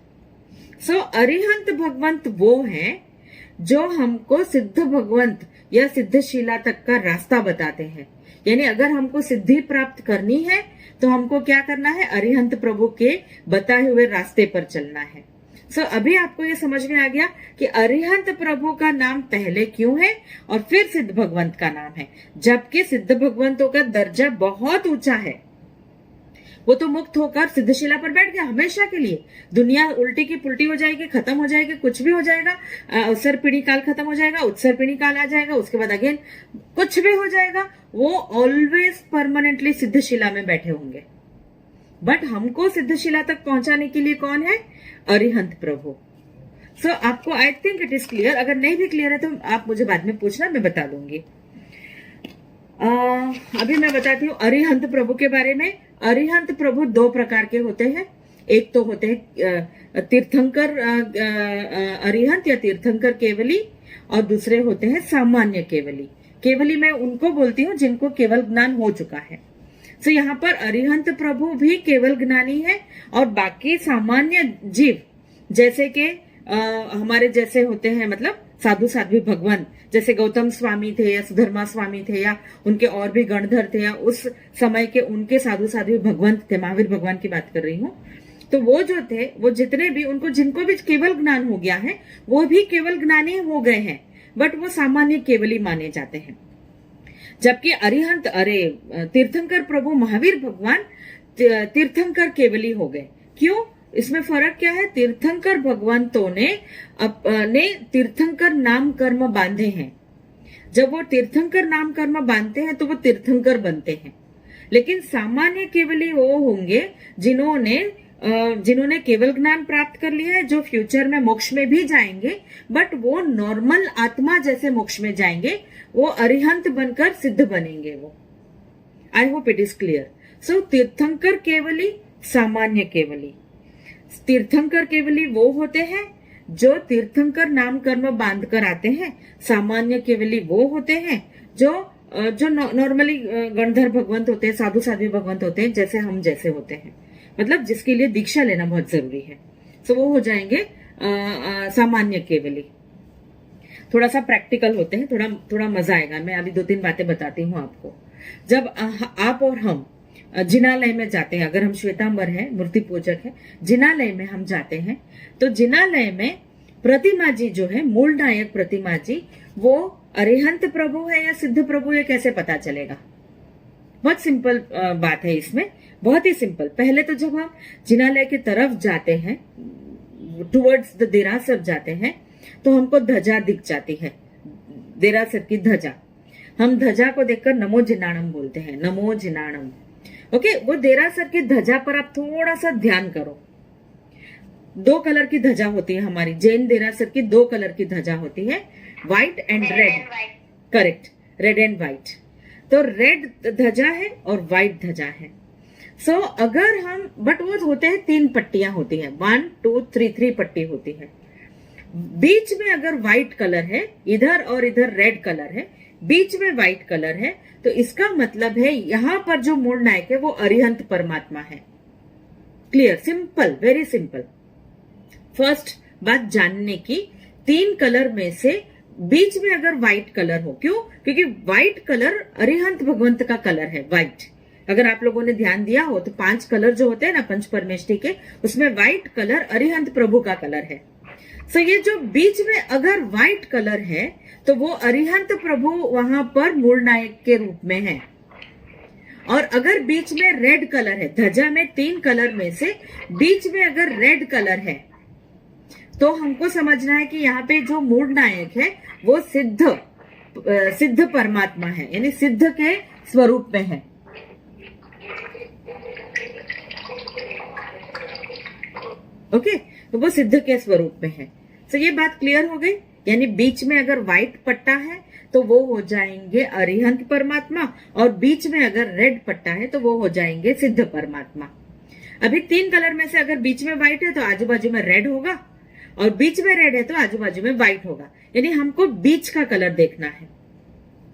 सो अरिहंत भगवंत वो हैं जो हमको सिद्ध भगवंत या सिद्धशिला तक का रास्ता बताते हैं। यानी अगर हमको सिद्धि प्राप्त करनी है तो हमको क्या करना है, अरिहंत प्रभु के बताए हुए रास्ते पर चलना है। सो अभी आपको ये समझ में आ गया कि अरिहंत प्रभु का नाम पहले क्यों है और फिर सिद्ध भगवंत का नाम है, जबकि सिद्ध भगवंतों का दर्जा बहुत ऊंचा है। वो तो मुक्त होकर सिद्धशिला पर बैठ गया हमेशा के लिए। दुनिया उल्टी की पुल्टी हो जाएगी, खत्म हो जाएगी, कुछ भी हो जाएगा, अवसर पीढ़ी काल खत्म हो जाएगा, उत्सर पीढ़ी काल आ जाएगा, उसके बाद अगेन कुछ भी हो जाएगा, वो ऑलवेज परमानेंटली सिद्धशिला में बैठे होंगे। बट हमको सिद्धशिला तक पहुंचाने के लिए कौन है, अरिहंत प्रभु। सो आपको I think it is clear. अगर नहीं भी क्लियर है तो आप मुझे बाद में पूछना, मैं बता दूंगी। अभी मैं बताती हूँ अरिहंत प्रभु के बारे में। अरिहंत प्रभु दो प्रकार के होते हैं। एक तो होते हैं तीर्थंकर अरिहंत या तीर्थंकर केवली, और दूसरे होते हैं सामान्य केवली। केवली मैं उनको बोलती हूँ जिनको केवल ज्ञान हो चुका है। सो यहाँ पर अरिहंत प्रभु भी केवल ज्ञानी है, और बाकी सामान्य जीव जैसे कि हमारे जैसे होते हैं, मतलब साधु साध्वी भगवान, जैसे गौतम स्वामी थे या सुधर्मा स्वामी थे या उनके और भी गणधर थे, या उस समय के उनके साधु साध्वी भगवान थे, महावीर भगवान की बात कर रही हूँ। तो वो जो थे, वो जितने भी उनको जिनको भी केवल ज्ञान हो गया है वो भी केवल ज्ञानी हो गए हैं, बट वो सामान्य केवली माने जाते हैं। जबकि अरिहंत तीर्थंकर प्रभु महावीर भगवान तीर्थंकर केवली हो गए। क्यों, इसमें फर्क क्या है? तीर्थंकर भगवंतों ने अपने तीर्थंकर नाम कर्म बांधे हैं। जब वो तीर्थंकर नाम कर्म बांधते हैं तो वो तीर्थंकर बनते हैं। लेकिन सामान्य केवली वो होंगे जिन्होंने केवल ज्ञान प्राप्त कर लिया है, जो फ्यूचर में मोक्ष में भी जाएंगे, बट वो नॉर्मल आत्मा जैसे मोक्ष में जाएंगे, वो अरिहंत बनकर सिद्ध बनेंगे। वो I hope it is clear. So तीर्थंकर केवली, सामान्य केवली। तीर्थंकर केवली वो होते हैं जो तीर्थंकर नाम कर्म बांध कर आते हैं। सामान्य केवली वो होते हैं जो नॉर्मली गणधर भगवंत होते हैं, साधु साध्वी भगवंत होते हैं, जैसे हम जैसे होते हैं, मतलब जिसके लिए दीक्षा लेना बहुत जरूरी है। तो वो हो जाएंगे सामान्य केवली। थोड़ा सा प्रैक्टिकल होते हैं, थोड़ा मजा आएगा। मैं अभी 2-3 बातें बताती हूँ आपको। जब आप और हम जिनालय में जाते हैं, अगर हम श्वेतांबर हैं, मूर्ति पूजक है, जिनालय में हम जाते हैं, तो जिनालय में प्रतिमा जी जो है, मूल नायक प्रतिमा जी, वो अरिहंत प्रभु है या सिद्ध प्रभु है, कैसे पता चलेगा? बहुत सिंपल बात है इसमें, बहुत ही सिंपल। पहले तो जब हम जिनालय की तरफ जाते हैं, टुवर्ड्स द देरासर जाते हैं, तो हमको ध्वजा दिख जाती है, देरासर की ध्वजा। हम ध्वजा को देखकर नमो जिनाणम बोलते हैं, नमो जिनाणम। ओके, वो देरासर की ध्वजा पर आप थोड़ा सा ध्यान करो। 2 कलर की ध्वजा होती है हमारी, जैन देरासर की 2 कलर की ध्वजा होती है, white and red. Correct, red and white. तो रेड ध्वजा है और व्हाइट ध्वजा है। सो अगर हम, बट वो होते हैं 3 पट्टियां होती है, 1 2 3 पट्टी होती है। बीच में अगर व्हाइट कलर है, इधर और इधर रेड कलर है, बीच में व्हाइट कलर है, तो इसका मतलब है यहां पर जो मूल नायक है वो अरिहंत परमात्मा है। Clear, simple, very simple. First बात जानने की, 3 कलर में से बीच में अगर व्हाइट कलर हो, क्यों? क्योंकि व्हाइट कलर अरिहंत भगवंत का कलर है, व्हाइट। अगर आप लोगों ने ध्यान दिया हो तो 5 कलर जो होते हैं ना पंच परमेष्टि के, उसमें व्हाइट कलर अरिहंत प्रभु का कलर है। सो ये जो बीच में अगर व्हाइट कलर है तो वो अरिहंत प्रभु वहां पर मूल नायक के रूप में है। और अगर बीच में रेड कलर है, ध्वजा में 3 कलर में से बीच में अगर रेड कलर है, तो हमको समझना है कि यहाँ पे जो मूल नायक है वो सिद्ध परमात्मा है, यानी सिद्ध के स्वरूप में है। ओके, तो वो सिद्ध के स्वरूप में है। तो ये बात क्लियर हो गई। यानी बीच में अगर व्हाइट पट्टा है तो वो हो जाएंगे अरिहंत परमात्मा, और बीच में अगर रेड पट्टा है तो वो हो जाएंगे सिद्ध परमात्मा। अभी 3 कलर में से अगर बीच में व्हाइट है तो आजू बाजू में रेड होगा, और बीच में रेड है तो आजू बाजू में व्हाइट होगा। यानी हमको बीच का कलर देखना है,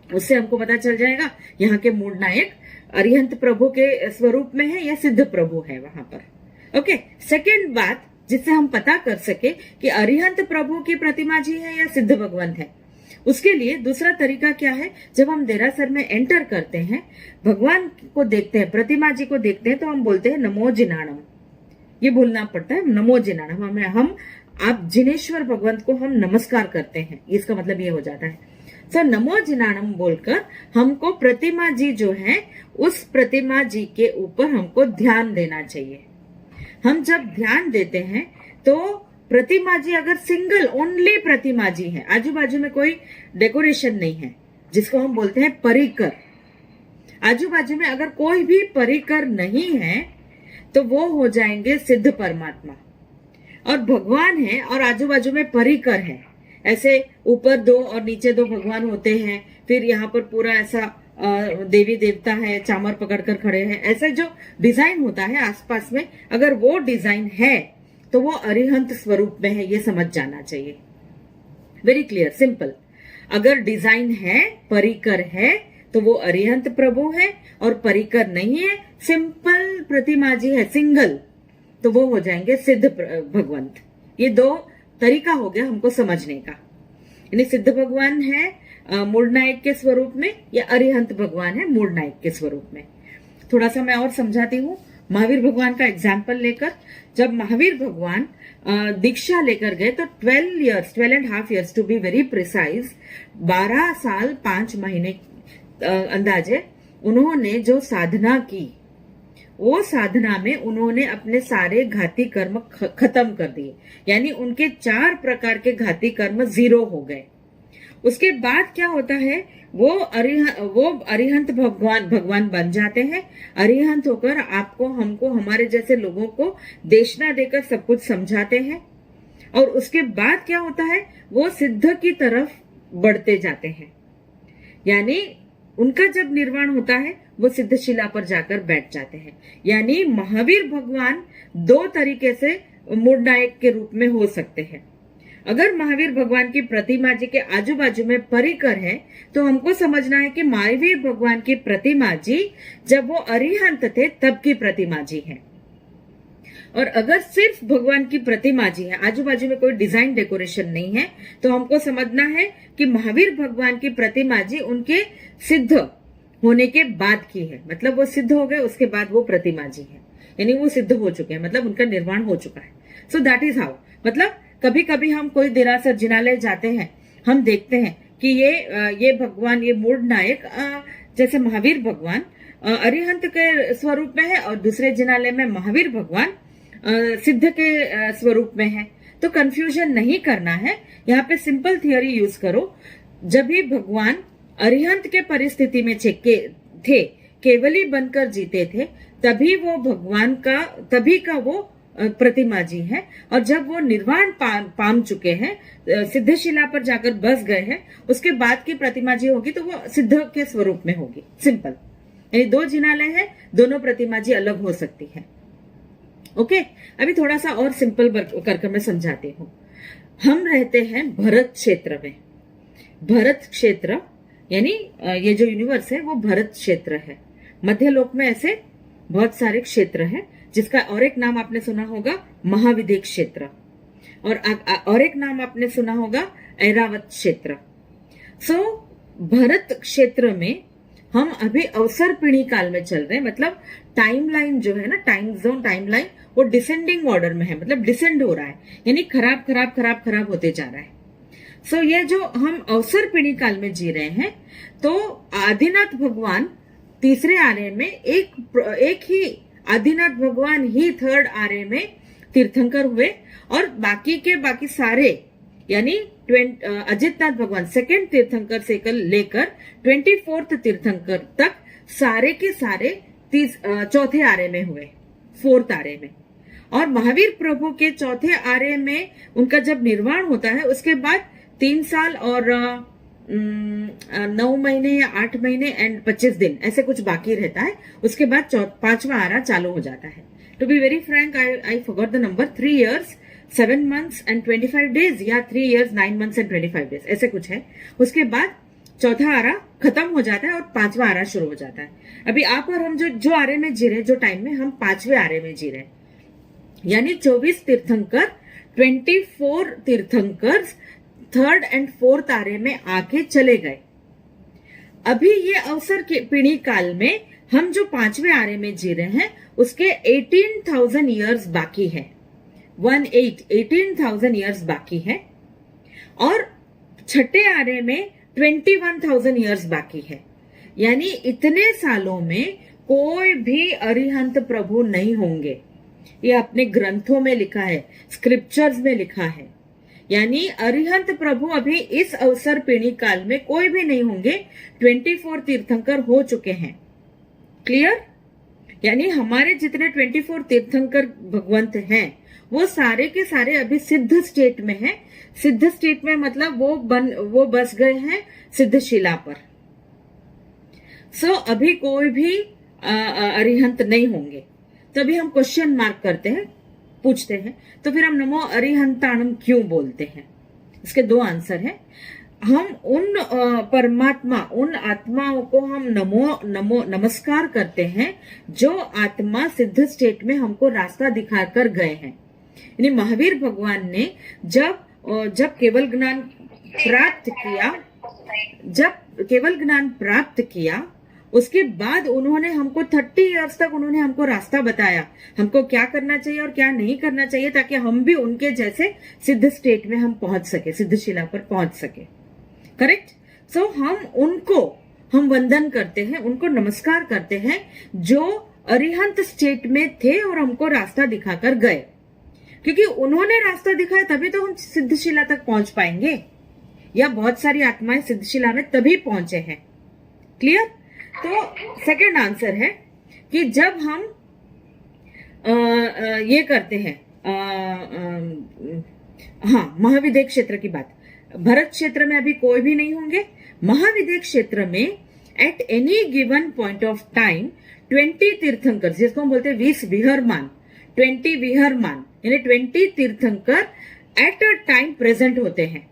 उससे हमको पता चल जाएगा यहाँ के मूल नायक अरिहंत प्रभु के स्वरूप में है या सिद्ध प्रभु है वहां पर। ओके, सेकेंड बात, जिससे हम पता कर सके कि अरिहंत प्रभु की प्रतिमा जी है या सिद्ध भगवंत है। उसके लिए दूसरा तरीका क्या है, जब हम देरासर में एंटर करते हैं, भगवान को देखते हैं, प्रतिमा जी को देखते हैं, तो हम बोलते हैं नमो जिनाणम। ये बोलना पड़ता है, नमो जिनाणम। हम आप जिनेश्वर भगवंत को हम नमस्कार करते हैं, इसका मतलब ये हो जाता है। तो नमो जिनाणम बोलकर हमको प्रतिमा जी जो है, उस प्रतिमा जी के ऊपर हमको ध्यान देना चाहिए। हम जब ध्यान देते हैं तो प्रतिमा जी अगर सिंगल ओनली प्रतिमा जी है, आजू बाजू में कोई डेकोरेशन नहीं है, जिसको हम बोलते हैं परिकर, आजू बाजू में अगर कोई भी परिकर नहीं है तो वो हो जाएंगे सिद्ध परमात्मा। और भगवान है और आजू बाजू में परिकर है, ऐसे ऊपर दो और नीचे दो भगवान होते हैं, फिर यहाँ पर पूरा ऐसा देवी देवता है चामर पकड़कर खड़े हैं, ऐसा जो डिजाइन होता है आसपास में, अगर वो डिजाइन है तो वो अरिहंत स्वरूप में है, ये समझ जाना चाहिए। Very clear, simple. अगर डिजाइन है, परिकर है, तो वो अरिहंत प्रभु है, और परिकर नहीं है, सिंपल प्रतिमा जी है सिंगल, तो वो हो जाएंगे सिद्ध भगवंत। ये दो तरीका हो गया हमको समझने का, यानी सिद्ध भगवान है मूल नायक के स्वरूप में, या अरिहंत भगवान है मूल नायक के स्वरूप में। थोड़ा सा मैं और समझाती हूँ महावीर भगवान का एग्जाम्पल लेकर। जब महावीर भगवान दीक्षा लेकर गए तो 12.5 years to be very precise, 12 साल 5 महीने अंदाजे उन्होंने जो साधना की, वो साधना में उन्होंने अपने सारे घाती कर्म खत्म कर दिए, यानी उनके 4 प्रकार के घाती कर्म 0 हो गए। उसके बाद क्या होता है, वो अरिहंत भगवान बन जाते हैं। अरिहंत होकर आपको, हमको, हमारे जैसे लोगों को देशना देकर सब कुछ समझाते हैं। और उसके बाद क्या होता है, वो सिद्ध की तरफ बढ़ते जाते हैं, यानी उनका जब निर्वाण होता है वो सिद्धशिला पर जाकर बैठ जाते हैं। यानी महावीर भगवान 2 तरीके से मूल नायक के रूप में हो सकते हैं। अगर महावीर भगवान की प्रतिमा जी के आजू बाजू में परिकर है तो हमको समझना है कि महावीर भगवान की प्रतिमा जी जब वो अरिहंत थे तब की प्रतिमा जी है। और अगर सिर्फ भगवान की प्रतिमा जी है, आजू बाजू में कोई डिजाइन डेकोरेशन नहीं है, तो हमको समझना है कि महावीर भगवान की प्रतिमा जी उनके सिद्ध होने के बाद की है, मतलब वो सिद्ध हो गए उसके बाद वो प्रतिमा जी है, यानी वो सिद्ध हो चुके हैं, मतलब उनका निर्वाण हो चुका है। सो दैट इज हाउ, मतलब कभी कभी हम कोई देरासर जिनालय जाते हैं, हम देखते हैं कि ये भगवान, ये मूल नायक जैसे महावीर भगवान अरिहंत के स्वरूप में है और दूसरे जिनालय में महावीर भगवान सिद्ध के स्वरूप में है। तो कंफ्यूजन नहीं करना है, यहाँ पे सिंपल थियोरी यूज करो। जब भी भगवान अरिहंत के परिस्थिति में थे, केवली बनकर जीते थे, तभी वो भगवान का, तभी का वो प्रतिमा जी है। और जब वो निर्वाण पाम चुके हैं, सिद्धशिला पर जाकर बस गए हैं, उसके बाद की प्रतिमा जी होगी तो वो सिद्ध के स्वरूप में होगी। सिंपल, यानी 2 जिनालय है, दोनों प्रतिमा जी अलग हो सकती है। ओके, अभी थोड़ा सा और सिंपल करके मैं समझाती हूँ। हम रहते हैं भरत क्षेत्र में। भरत क्षेत्र यानी ये जो यूनिवर्स है वो भरत क्षेत्र है। मध्यलोक में ऐसे बहुत सारे क्षेत्र हैं, जिसका और एक नाम आपने सुना होगा महाविदेह क्षेत्र, और एक नाम आपने सुना होगा ऐरावत क्षेत्र। सो भरत क्षेत्र में हम अभी अवसर पीढ़ी काल में चल रहे हैं, मतलब टाइमलाइन जो है ना, टाइम जोन टाइमलाइन, वो डिसेंडिंग ऑर्डर में है, मतलब डिसेंड हो रहा है, यानी खराब खराब खराब खराब होते जा रहा है। सो ये जो हम अवसर पीढ़ी काल में जी रहे हैं, तो आदिनाथ भगवान तीसरे आर्य में एक ही आदिनाथ भगवान ही 3rd आर्य में तीर्थंकर हुए, और बाकी सारे यानी अजितनाथ भगवान 2nd तीर्थंकर से लेकर 24th तीर्थंकर तक सारे के सारे 4थे आर्य में हुए, 4th आर्य में। और महावीर प्रभु के 4थे आर्य में उनका जब निर्वाण होता है, उसके बाद 3 साल और 9 महीने या 8 महीने एंड 25 दिन ऐसे कुछ बाकी रहता है। उसके बाद 5वां आरा चालू हो जाता है। To be very frank, I forgot the number, 3 years 7 months and 25 days या 3 years 9 months एंड 25 days ऐसे कुछ है। उसके बाद 4था आरा खत्म हो जाता है और 5वां आरा शुरू हो जाता है। अभी आप और हम जो आरे में जी रहे, जो टाइम में हम 5वें आरे में जी रहे, यानी 24 तीर्थंकर, 24 तीर्थंकर थर्ड एंड फोर्थ आरे में आके चले गए। अभी ये अवसर के पीढ़ी काल में हम जो 5वें आरे में जी रहे हैं उसके 18,000 ईयर्स बाकी है। 18,000 ईयर्स बाकी है और छठे आरे में 21,000 ईयर्स बाकी है। यानी इतने सालों में कोई भी अरिहंत प्रभु नहीं होंगे। ये अपने ग्रंथों में लिखा है, स्क्रिप्चर्स में लिखा है। यानी अरिहंत प्रभु अभी इस अवसर पीढ़ी काल में कोई भी नहीं होंगे। 24 तीर्थंकर हो चुके हैं। क्लियर? यानी हमारे जितने 24 तीर्थंकर भगवंत हैं वो सारे के सारे अभी सिद्ध स्टेट में हैं। सिद्ध स्टेट में मतलब वो बस गए हैं सिद्धशिला पर। सो अभी कोई भी अरिहंत नहीं होंगे। तो अभी हम क्वेश्चन मार्क करते हैं, पूछते हैं, तो फिर हम नमो अरिहंताणम क्यों बोलते हैं? इसके दो आंसर है। हम उन परमात्मा, उन आत्माओं को हम नमस्कार करते हैं जो आत्मा सिद्ध स्टेट में हमको रास्ता दिखाकर गए हैं। यानी महावीर भगवान ने जब केवल ज्ञान प्राप्त किया उसके बाद उन्होंने हमको 30 इयर्स तक उन्होंने हमको रास्ता बताया, हमको क्या करना चाहिए और क्या नहीं करना चाहिए, ताकि हम भी उनके जैसे सिद्ध स्टेट में हम पहुंच सके, सिद्धशिला पर पहुंच सके। करेक्ट? सो हम वंदन करते हैं, उनको नमस्कार करते हैं जो अरिहंत स्टेट में थे और हमको रास्ता दिखाकर गए। क्योंकि उन्होंने रास्ता दिखाया तभी तो हम सिद्धशिला तक पहुंच पाएंगे, या बहुत सारी आत्माएं सिद्धशिला में तभी पहुंचे हैं। क्लियर? तो सेकंड आंसर है कि जब हम ये करते हैं, महाविदेह क्षेत्र की बात, भरत क्षेत्र में अभी कोई भी नहीं होंगे। महाविदेह क्षेत्र में at any given point of time 20 तीर्थंकर, जिसको हम बोलते हैं 20 विहरमान, 20 विहरमान यानी 20 तीर्थंकर एट अ टाइम प्रेजेंट होते हैं।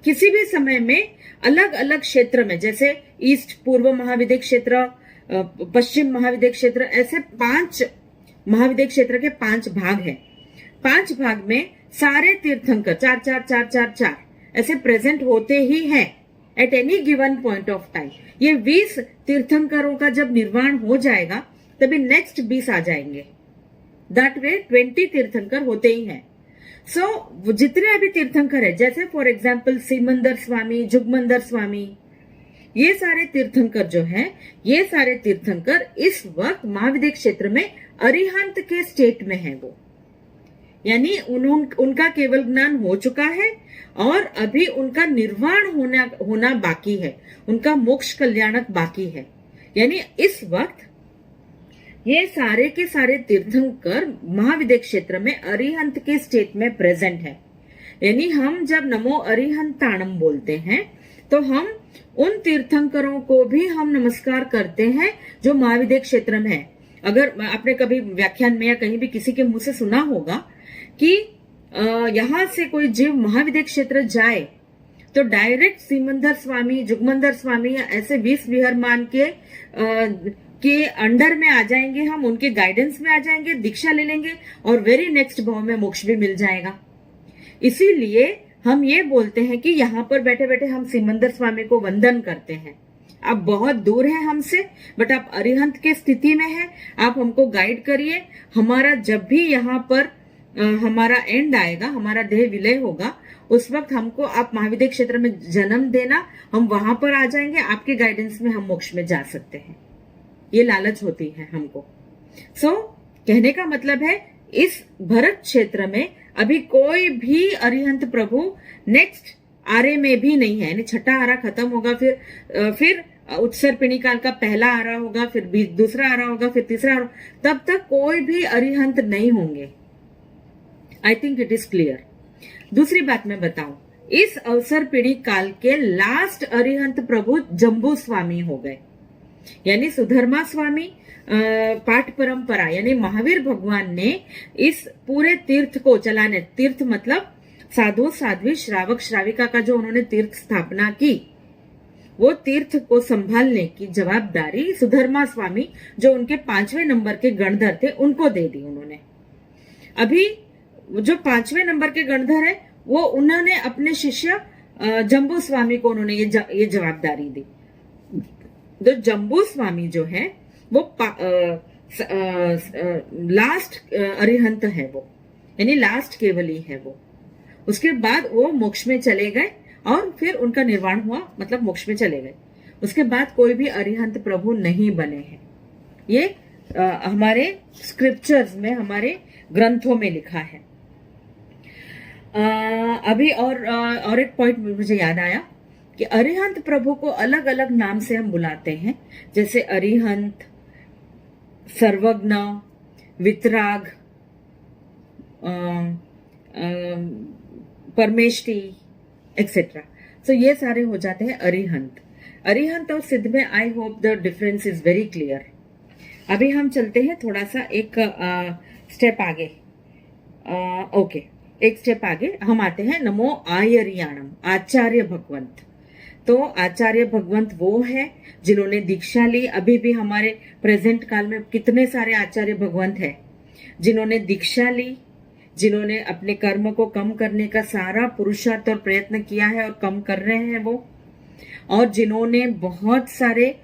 किसी भी समय में अलग अलग क्षेत्र में, जैसे ईस्ट पूर्व महाविदेह क्षेत्र, पश्चिम महाविदेह क्षेत्र, ऐसे 5 महाविदेह क्षेत्र के 5 भाग हैं। 5 भाग में सारे तीर्थंकर 4 ऐसे प्रेजेंट होते ही हैं at any given point of time. ये 20 तीर्थंकरों का जब निर्वाण हो जाएगा तभी नेक्स्ट 20 आ जाएंगे। दैट वे 20 तीर्थंकर होते ही हैं। सो जितने अभी तीर्थंकर है, जैसे फॉर एग्जाम्पल सिमंदर स्वामी, जुगमंदर स्वामी, ये सारे तीर्थंकर जो हैं, ये सारे तीर्थंकर इस वक्त महाविदेह क्षेत्र में अरिहंत के स्टेट में है वो। यानी उनका केवल ज्ञान हो चुका है और अभी उनका निर्वाण होना बाकी है, उनका मोक्ष कल्याणक बाकी है। यानी इस वक्त ये सारे के सारे तीर्थंकर महाविदेह क्षेत्र में अरिहंत के स्टेट में प्रेजेंट है। यानी हम जब नमो अरिहंताणम बोलते हैं तो हम उन तीर्थंकरों को भी हम नमस्कार करते हैं जो महाविदेह क्षेत्र में है। अगर आपने कभी व्याख्यान में या कहीं भी किसी के मुंह से सुना होगा कि यहां से कोई जीव महाविदेह क्षेत्र जाए तो डायरेक्ट सिमंदर स्वामी, जुगमंदर स्वामी या ऐसे 20 विहरमान के अंडर में आ जाएंगे, हम उनके गाइडेंस में आ जाएंगे, दीक्षा ले लेंगे और वेरी नेक्स्ट भाव में मोक्ष भी मिल जाएगा। इसीलिए हम ये बोलते हैं कि यहाँ पर बैठे बैठे हम सिमंदर स्वामी को वंदन करते हैं। आप बहुत दूर हैं हमसे, बट आप अरिहंत के स्थिति में हैं, आप हमको गाइड करिए। हमारा जब भी यहाँ पर हमारा एंड आएगा, हमारा देह विलय होगा, उस वक्त हमको आप महाविदेह क्षेत्र में जन्म देना, हम वहां पर आ जाएंगे, आपके गाइडेंस में हम मोक्ष में जा सकते हैं। ये लालच होती है हमको। कहने का मतलब है इस भरत क्षेत्र में अभी कोई भी अरिहंत प्रभु नेक्स्ट आरे में भी नहीं है। यानी छठा आरा खत्म होगा, फिर उत्सर पिणी काल का पहला आरा होगा, फिर दूसरा आरा होगा, फिर तीसरा आरा, तब तक कोई भी अरिहंत नहीं होंगे। I think it is clear. दूसरी बात मैं बताऊं, इस अवसर पीढ़ी काल के लास्ट अरिहंत प्रभु जम्बू स्वामी हो गए। यानी सुधर्मा स्वामी पाठ परंपरा, यानी महावीर भगवान ने इस पूरे तीर्थ को चलाने, तीर्थ मतलब साधु साध्वी श्रावक श्राविका का जो उन्होंने तीर्थ स्थापना की, वो तीर्थ को संभालने की जवाबदारी सुधर्मा स्वामी जो उनके 5वें नंबर के गणधर थे उनको दे दी उन्होंने। अभी जो 5वें नंबर के गणधर है वो उन्होंने अपने शिष्य जम्बू स्वामी को उन्होंने ये जवाबदारी दी। तो जम्बू स्वामी जो है वो लास्ट अरिहंत है, वो यानी लास्ट केवली है वो। उसके बाद वो मोक्ष में चले गए और फिर उनका निर्वाण हुआ, मतलब मोक्ष में चले गए। उसके बाद कोई भी अरिहंत प्रभु नहीं बने हैं। ये हमारे स्क्रिप्चर्स में, हमारे ग्रंथों में लिखा है। अभी और एक पॉइंट मुझे याद आया कि अरिहंत प्रभु को अलग अलग नाम से हम बुलाते हैं, जैसे अरिहंत, सर्वज्ञ, वितराग, परमेष्टि एक्सेट्रा। सो ये सारे हो जाते हैं अरिहंत। अरिहंत और सिद्ध में I hope the difference is very clear. अभी हम चलते हैं थोड़ा सा एक स्टेप आगे। ओके, एक स्टेप आगे हम आते हैं नमो आयरियाणम, आचार्य भगवंत। तो आचार्य भगवंत वो है जिन्होंने दीक्षा ली। अभी भी हमारे प्रेजेंट काल में कितने सारे आचार्य भगवंत है जिन्होंने दीक्षा ली, जिन्होंने अपने कर्म को कम करने का सारा पुरुषार्थ और प्रयत्न किया है और कम कर रहे हैं वो, और जिन्होंने बहुत सारे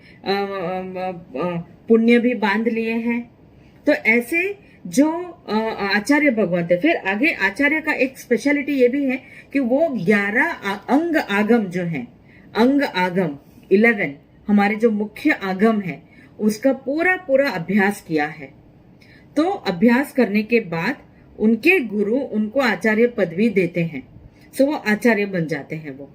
पुण्य भी बांध लिए हैं। तो ऐसे जो आचार्य भगवंत है। फिर आगे आचार्य का एक स्पेशलिटी ये भी है कि वो 11 अंग आगम जो है, अंग आगम 11 हमारे जो मुख्य आगम है उसका पूरा पूरा अभ्यास किया है। तो अभ्यास करने के बाद उनके गुरु उनको आचार्य पदवी देते हैं, सो वो आचार्य बन जाते हैं वो।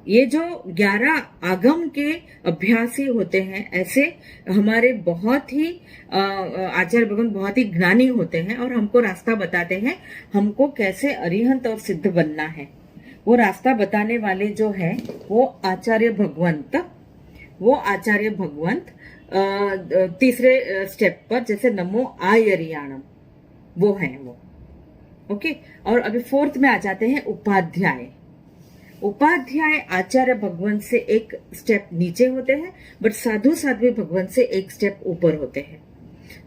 ये जो 11 आगम के अभ्यासी होते हैं, ऐसे हमारे बहुत ही आचार्य भगवान बहुत ही ज्ञानी होते हैं और हमको रास्ता बताते हैं हमको कैसे अरिहंत और सिद्ध बनना है। वो रास्ता बताने वाले जो है वो आचार्य भगवंत, तीसरे स्टेप पर जैसे नमो आयरियाणम वो है वो। ओके, और अभी फोर्थ में आ जाते हैं उपाध्याय। उपाध्याय आचार्य भगवंत से एक स्टेप नीचे होते हैं, बट साधु साध्वी भगवंत से एक स्टेप ऊपर होते हैं।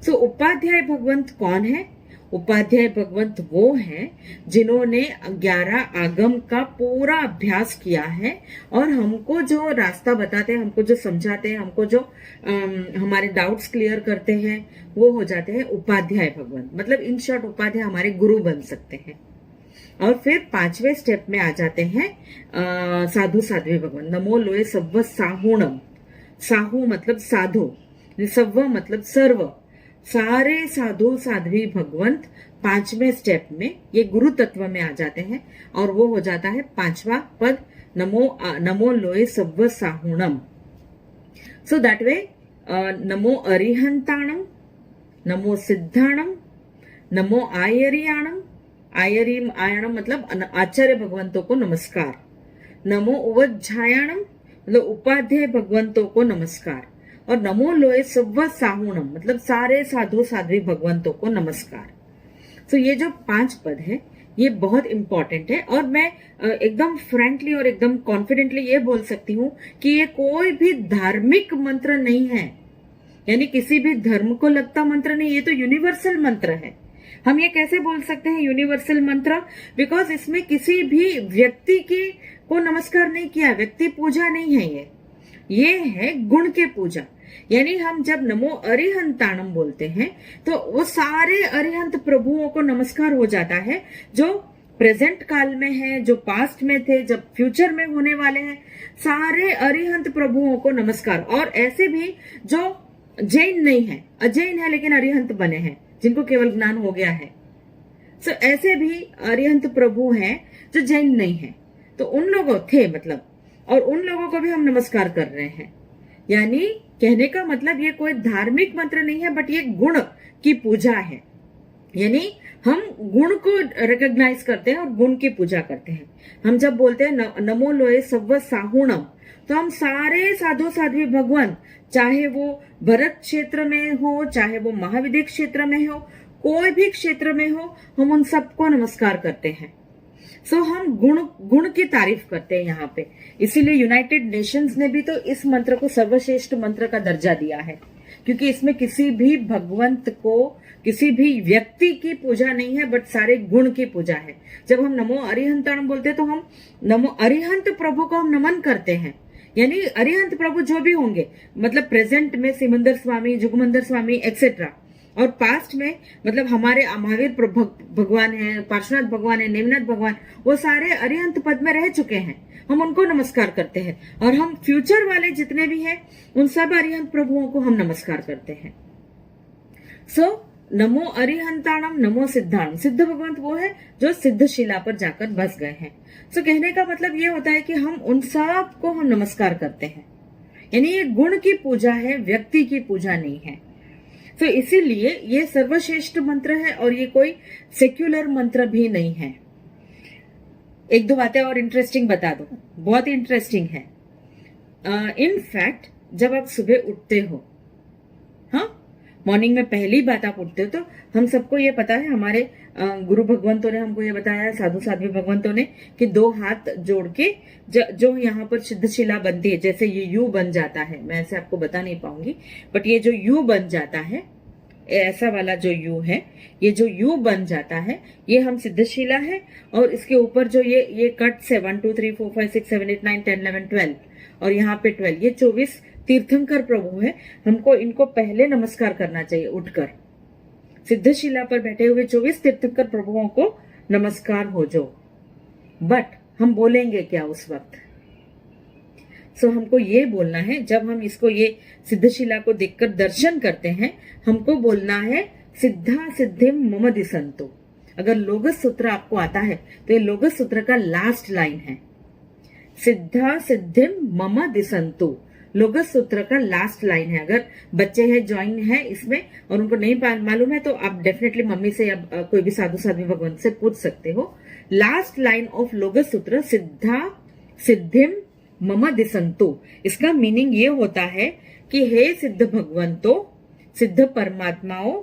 उपाध्याय भगवंत कौन है? उपाध्याय भगवंत वो है जिन्होंने 11 आगम का पूरा अभ्यास किया है और हमको जो रास्ता बताते हैं, हमको जो समझाते हैं, हमको जो हमारे डाउट्स क्लियर करते हैं, वो हो जाते हैं उपाध्याय भगवंत। मतलब इन शॉर्ट उपाध्याय हमारे गुरु बन सकते हैं। और फिर 5वें स्टेप में आ जाते हैं साधु साध्वी भगवंत। नमो लोए सव्व साहुणम। साहु मतलब साधु, सव्व मतलब सर्व, सारे साधु साध्वी भगवंत 5वें स्टेप में ये गुरु तत्व में आ जाते हैं और वो हो जाता है 5वां पद, नमो लोए सव्व साहुणम। सो दैट वे नमो अरिहंताणम, नमो सिद्धाणम, नमो आयरियाणम। आयरियाणम मतलब आचार्य भगवंतों को नमस्कार। नमो उवज्झायाणम मतलब उपाध्याय भगवंतों को नमस्कार। और नमो लोए सव्व साहुणम मतलब सारे साधु साध्वी भगवंतों को नमस्कार। ये जो 5 पद है ये बहुत इंपॉर्टेंट है और मैं एकदम फ्रैंकली और एकदम कॉन्फिडेंटली ये बोल सकती हूँ कि ये कोई भी धार्मिक मंत्र नहीं है, यानी किसी भी धर्म को लगता मंत्र नहीं, ये तो यूनिवर्सल मंत्र है। हम ये कैसे बोल सकते हैं यूनिवर्सल मंत्र? बिकॉज इसमें किसी भी व्यक्ति को नमस्कार नहीं किया, व्यक्ति पूजा नहीं है ये है गुण के पूजा। यानी हम जब नमो अरिहंताणम बोलते हैं तो वो सारे अरिहंत प्रभुओं को नमस्कार हो जाता है, जो प्रेजेंट काल में है, जो पास्ट में थे, जब फ्यूचर में होने वाले हैं, सारे अरिहंत प्रभुओं को नमस्कार। और ऐसे भी जो जैन नहीं है, अजैन है लेकिन अरिहंत बने हैं, जिनको केवल ज्ञान हो गया है, ऐसे भी अरिहंत प्रभु हैं जो जैन नहीं है, तो उन लोगों थे मतलब, और उन लोगों को भी हम नमस्कार कर रहे हैं। यानी कहने का मतलब ये कोई धार्मिक मंत्र नहीं है, बट ये गुण की पूजा है। यानी हम गुण को रिकॉग्नाइज करते हैं और गुण की पूजा करते हैं। हम जब बोलते हैं नमो लोए सव्व साहुणम, तो हम सारे साधु साध्वी भगवान, चाहे वो भरत क्षेत्र में हो, चाहे वो महाविद्य क्षेत्र में हो, कोई भी क्षेत्र में हो, हम उन सबको नमस्कार करते हैं। हम गुण की तारीफ करते हैं यहाँ पे। इसीलिए यूनाइटेड नेशंस ने भी तो इस मंत्र को सर्वश्रेष्ठ मंत्र का दर्जा दिया है, क्योंकि इसमें किसी भी भगवंत को, किसी भी व्यक्ति की पूजा नहीं है, बट सारे गुण की पूजा है। जब हम नमो अरिहंताणम बोलते हैं तो हम नमो अरिहंत प्रभु को हम नमन करते हैं, यानी अरिहंत प्रभु जो भी होंगे, मतलब प्रेजेंट में सिमंदर स्वामी, जुगमंदर स्वामी एक्सेट्रा, और पास्ट में मतलब हमारे महावीर भगवान है, पार्श्वनाथ भगवान है, नेमनाथ भगवान, वो सारे अरिहंत पद में रह चुके हैं, हम उनको नमस्कार करते हैं। और हम फ्यूचर वाले जितने भी हैं उन सब अरिहंत प्रभुओं को हम नमस्कार करते हैं। सो नमो अरिहंताणम नमो सिद्धाणम। सिद्ध भगवंत वो है जो सिद्ध शिला पर जाकर बस गए हैं। सो कहने का मतलब ये होता है कि हम उन सब को हम नमस्कार करते हैं, यानी ये गुण की पूजा है, व्यक्ति की पूजा नहीं है। तो इसीलिए ये सर्वश्रेष्ठ मंत्र है और ये कोई सेक्युलर मंत्र भी नहीं है। एक दो बातें और इंटरेस्टिंग बता दो, बहुत ही इंटरेस्टिंग है। इन फैक्ट जब आप सुबह उठते हो, हाँ, मॉर्निंग में पहली बात आप उठते हो, तो हम सबको ये पता है, हमारे गुरु भगवंतों ने हमको ये बताया, साधु साध्वी भगवंतों ने, कि दो हाथ जोड़ के जो यहाँ पर सिद्ध शिला बनती है, जैसे ये यू बन जाता है, मैं ऐसे आपको बता नहीं पाऊंगी, बट ये जो यू बन जाता है, ऐसा वाला जो यू है, ये जो यू बन जाता है, ये हम सिद्ध शिला है। और इसके ऊपर जो ये कट से 1 2 3 4 5 6 7 8 9 10 11 12 और यहाँ पे 12, ये 24 तीर्थंकर प्रभु है। हमको इनको पहले नमस्कार करना चाहिए उठकर। सिद्ध शिला पर बैठे हुए 24 तीर्थंकर प्रभुओं को नमस्कार हो जो। बट हम बोलेंगे क्या उस वक्त? सो हमको ये बोलना है, जब हम इसको ये सिद्ध शिला को देखकर दर्शन करते हैं, हमको बोलना है सिद्धा सिद्धिम मम दिसंतु। अगर लोगस सूत्र आपको आता है तो ये लोगस सूत्र का लास्ट लाइन है, सिद्धा सिद्धिम मम दिसंतु। लोगस सूत्र का लास्ट लाइन है। अगर बच्चे हैं, ज्वाइन है इसमें और उनको नहीं मालूम है, तो आप डेफिनेटली मम्मी से या कोई भी साधु साध्वी भगवान से पूछ सकते हो। लास्ट लाइन ऑफ लोगस सूत्र, सिद्धा सिद्धिम मम दिसंतु, इसका मीनिंग ये होता है कि हे सिद्ध भगवंतो, सिद्ध परमात्माओं,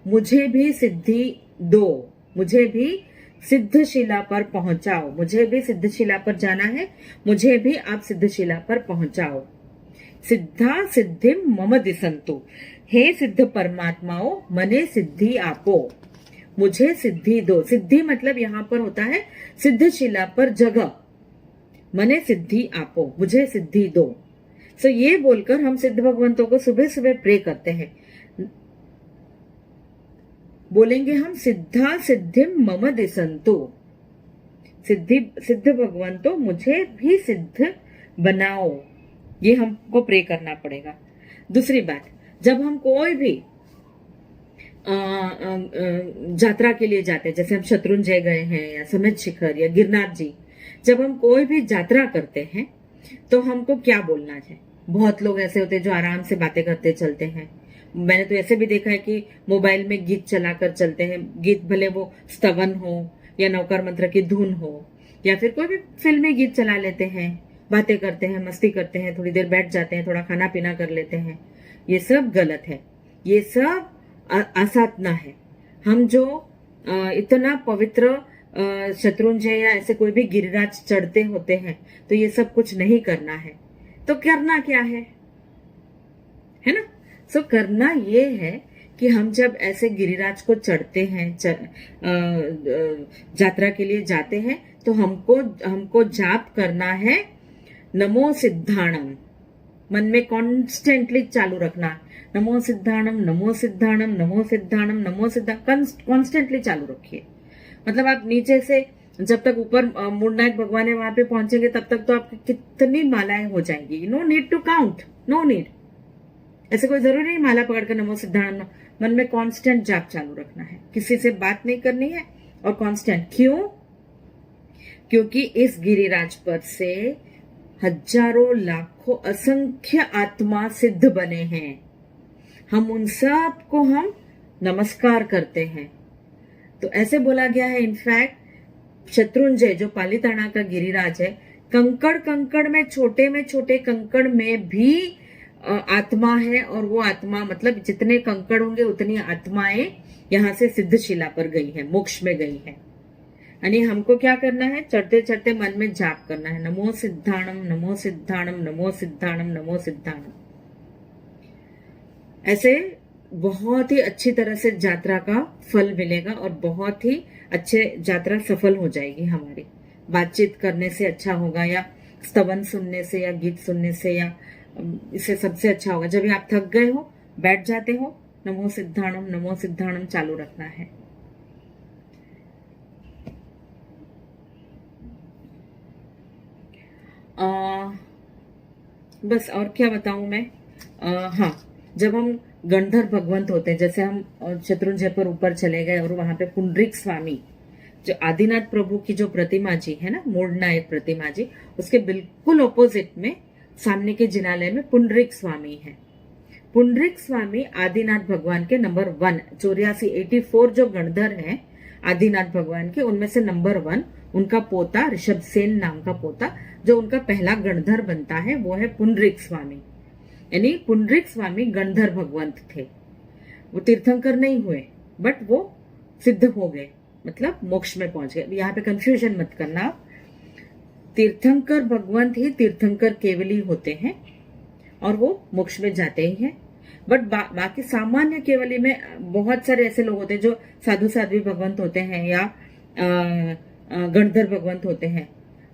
मुझे भी सिद्धि दो, मुझे भी सिद्ध शिला पर पहुंचाओ, मुझे भी सिद्ध शिला पर जाना है, मुझे भी आप सिद्ध शिला पर पहुंचाओ। सिद्धा सिद्धिम मम दिसंतु, हे सिद्ध परमात्माओं, मने सिद्धि आपो, मुझे सिद्धि दो। सिद्धि मतलब यहाँ पर होता है सिद्ध शिला पर जगह, मने सिद्धि आपो, मुझे सिद्धि दो। सो ये बोलकर हम सिद्ध भगवंतों को सुबह सुबह प्रे करते हैं। बोलेंगे हम सिद्धा सिद्धिम मम दिसंतु, सिद्ध भगवंतों मुझे भी सिद्ध बनाओ, ये हमको प्रे करना पड़ेगा। दूसरी बात, जब हम कोई भी यात्रा के लिए जाते हैं, जैसे हम शत्रुंजय गए हैं या समेत शिखर या गिरनार जी, जब हम कोई भी यात्रा करते हैं तो हमको क्या बोलना है? बहुत लोग ऐसे होते हैं जो आराम से बातें करते चलते हैं। मैंने तो ऐसे भी देखा है कि मोबाइल में गीत चलाकर चलते हैं, गीत भले वो स्तवन हो या नौकर मंत्र की धुन हो या फिर कोई भी फिल्मी गीत चला लेते हैं, बातें करते हैं, मस्ती करते हैं, थोड़ी देर बैठ जाते हैं, थोड़ा खाना पीना कर लेते हैं। ये सब गलत है, ये सब असाधना है। हम जो इतना पवित्र शत्रुंजय या ऐसे कोई भी गिरिराज चढ़ते होते हैं, तो ये सब कुछ नहीं करना है। तो करना क्या है ना? सो करना ये है कि हम जब ऐसे गिरिराज को चढ़ते हैं, यात्रा के लिए जाते हैं, तो हमको जाप करना है नमो सिद्धाणम, मन में कॉन्स्टेंटली चालू रखना, नमो सिद्धाणम नमो सिद्धाणम नमो सिद्धाणम नमो सिद्धाणम, कॉन्स्टेंटली चालू रखिए। मतलब आप नीचे से जब तक ऊपर मूर्नायक भगवान है वहां पे पहुंचेंगे, तब तक तो आपकी कितनी मालाएं हो जाएंगी। No need to count, no need, ऐसे कोई जरूरी नहीं माला पकड़कर नमो सिद्धाणम, मन में कांस्टेंट जाप चालू रखना है, किसी से बात नहीं करनी है और कांस्टेंट। क्यों? क्योंकि इस गिरिराज पर से हजारों लाखों असंख्य आत्मा सिद्ध बने हैं, हम उन सब को हम नमस्कार करते हैं। तो ऐसे बोला गया है, इनफैक्ट शत्रुंजय जो पालीताना का गिरिराज है, कंकड़ में छोटे कंकड़ में भी आत्मा है, और वो आत्मा मतलब जितने कंकड़ होंगे उतनी आत्माएं यहाँ से सिद्ध शिला पर गई है, मोक्ष में गई है। यानी हमको क्या करना है? चढ़ते चढ़ते मन में जाप करना है, नमो सिद्धाणम नमो सिद्धाणम नमो सिद्धाणम नमो सिद्धाणम। ऐसे बहुत ही अच्छी तरह से यात्रा का फल मिलेगा और बहुत ही अच्छे यात्रा सफल हो जाएगी हमारी। बातचीत करने से अच्छा होगा या स्तवन सुनने से या गीत सुनने से या इससे सबसे अच्छा होगा जब भी आप थक गए हो, बैठ जाते हो, नमो सिद्धाणम चालू रखना है। बस और क्या बताऊं मैं। हाँ, जब हम गंधर्व भगवंत होते हैं, जैसे हम शत्रुंजय पर ऊपर चले गए और वहां पे पुंडरीक स्वामी जो आदिनाथ प्रभु की जो प्रतिमा जी है ना, मूर्णनायक प्रतिमा जी, उसके बिल्कुल ऑपोजिट में सामने के जिनालय में पुंडरीक स्वामी है। पुंडरीक स्वामी आदिनाथ भगवान के नंबर 1, 84 84 जो गणधर हैं आदिनाथ भगवान के, उनमें से नंबर 1 उनका पोता ऋषभ सेन नाम का पोता, जो उनका पहला गणधर बनता है, वो है पुंडरीक स्वामी। यानी पुंडरीक स्वामी गणधर भगवंत थे। वो तीर्थंकर नहीं हुए, बट वो सिद्ध हो गए, मतलब मोक्ष में पहुंच गए। यहाँ पे कंफ्यूजन मत करना। तीर्थंकर भगवंत ही तीर्थंकर केवली होते हैं और वो मोक्ष में जाते ही हैं। बट बाकी सामान्य केवली में बहुत सारे ऐसे लोग होते हैं जो साधु साध्वी भगवंत होते हैं या गणधर भगवंत होते हैं,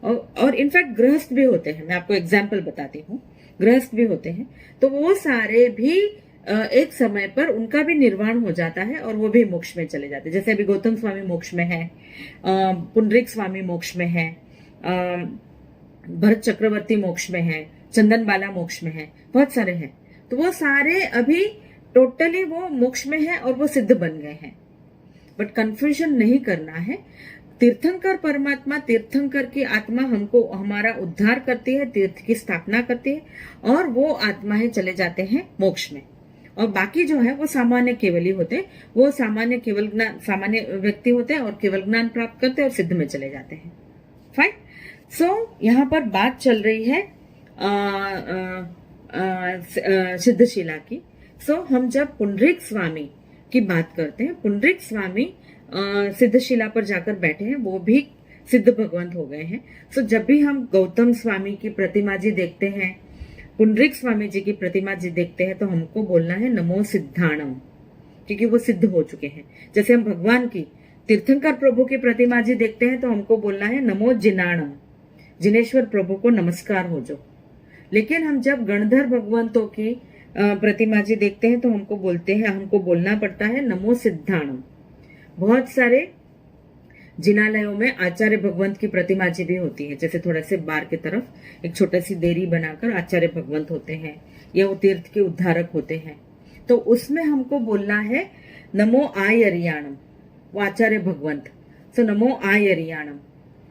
और इनफैक्ट गृहस्थ भी होते हैं। मैं आपको एग्जाम्पल बताती हूँ, गृहस्थ भी होते हैं। तो वो सारे भी एक समय पर उनका भी निर्वाण हो जाता है और वो भी मोक्ष में चले जाते हैं। जैसे अभी गौतम स्वामी मोक्ष में है, पुंडरीक स्वामी मोक्ष में है, भरत चक्रवर्ती मोक्ष में है, चंदन बाला मोक्ष में है, बहुत सारे हैं। तो वो सारे अभी टोटली वो मोक्ष में है और वो सिद्ध बन गए हैं। बट कंफ्यूजन नहीं करना है। तीर्थंकर परमात्मा, तीर्थंकर की आत्मा हमको हमारा उद्धार करती है, तीर्थ की स्थापना करती है और वो आत्माएं चले जाते हैं मोक्ष में। और बाकी जो है वो सामान्य केवली होते हैं, वो सामान्य केवल ज्ञान, सामान्य व्यक्ति होते हैं और केवल ज्ञान प्राप्त करते हैं और सिद्ध में चले जाते हैं। फाइन। सो यहाँ पर बात चल रही है सिद्धशिला की। सो हम जब पुंडरीक स्वामी की बात करते हैं, पुंडरीक स्वामी सिद्धशिला पर जाकर बैठे हैं, वो भी सिद्ध भगवंत हो गए हैं। सो जब भी हम गौतम स्वामी की प्रतिमा जी देखते हैं, पुंडरीक स्वामी जी की प्रतिमा जी देखते हैं, तो हमको बोलना है नमो सिद्धाणम, क्योंकि वो सिद्ध हो चुके हैं। जैसे हम भगवान की तीर्थंकर प्रभु की प्रतिमा जी देखते हैं तो हमको बोलना है नमो जिनाणम, जिनेश्वर प्रभु को नमस्कार हो जो। लेकिन हम जब गणधर भगवंतों की प्रतिमा जी देखते हैं तो हमको बोलना पड़ता है नमो सिद्धाणम। बहुत सारे जिनालयों में आचार्य भगवंत की प्रतिमा जी भी होती है। जैसे थोड़ा से बाहर की तरफ एक छोटा सी देरी बनाकर आचार्य भगवंत होते हैं या वो तीर्थ के उद्धारक होते हैं, तो उसमें हमको बोलना है नमो आयरियाणम, वो आचार्य भगवंत। सो नमो आयरियाणम,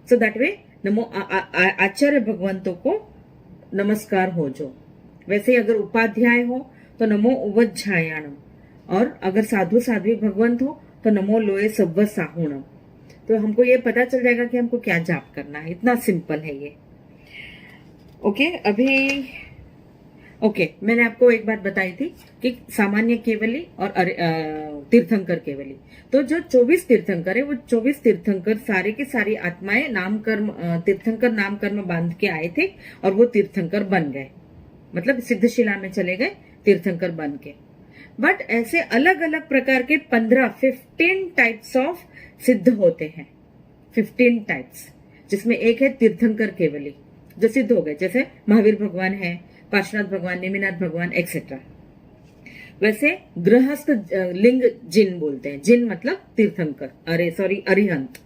सो दैट वे नमो आचार्य भगवंतों को नमस्कार हो जो। वैसे अगर उपाध्याय हो तो नमो उवज्झायाणम, और अगर साधु साध्वी भगवंत हो तो नमो लोए सव्व साहुणम। तो हमको ये पता चल जाएगा कि हमको क्या जाप करना है। इतना सिंपल है ये। ओके, मैंने आपको एक बात बताई थी कि सामान्य केवली और तीर्थंकर केवली। तो जो 24 तीर्थंकर है, वो 24 तीर्थंकर सारे की सारी आत्माएं नाम कर्म तीर्थंकर नाम कर्म बांध के आए थे और वो तीर्थंकर बन गए, मतलब सिद्धशिला में चले गए तीर्थंकर बन के। बट ऐसे अलग अलग प्रकार के 15 टाइप्स ऑफ सिद्ध होते हैं, 15 टाइप्स, जिसमें एक है तीर्थंकर केवली जो सिद्ध हो गए। जैसे महावीर भगवान है, पार्श्वनाथ भगवान, नेमिनाथ भगवान एक्सेट्रा। वैसे गृहस्थ लिंग जिन बोलते हैं, जिन मतलब तीर्थंकर, अरिहंत,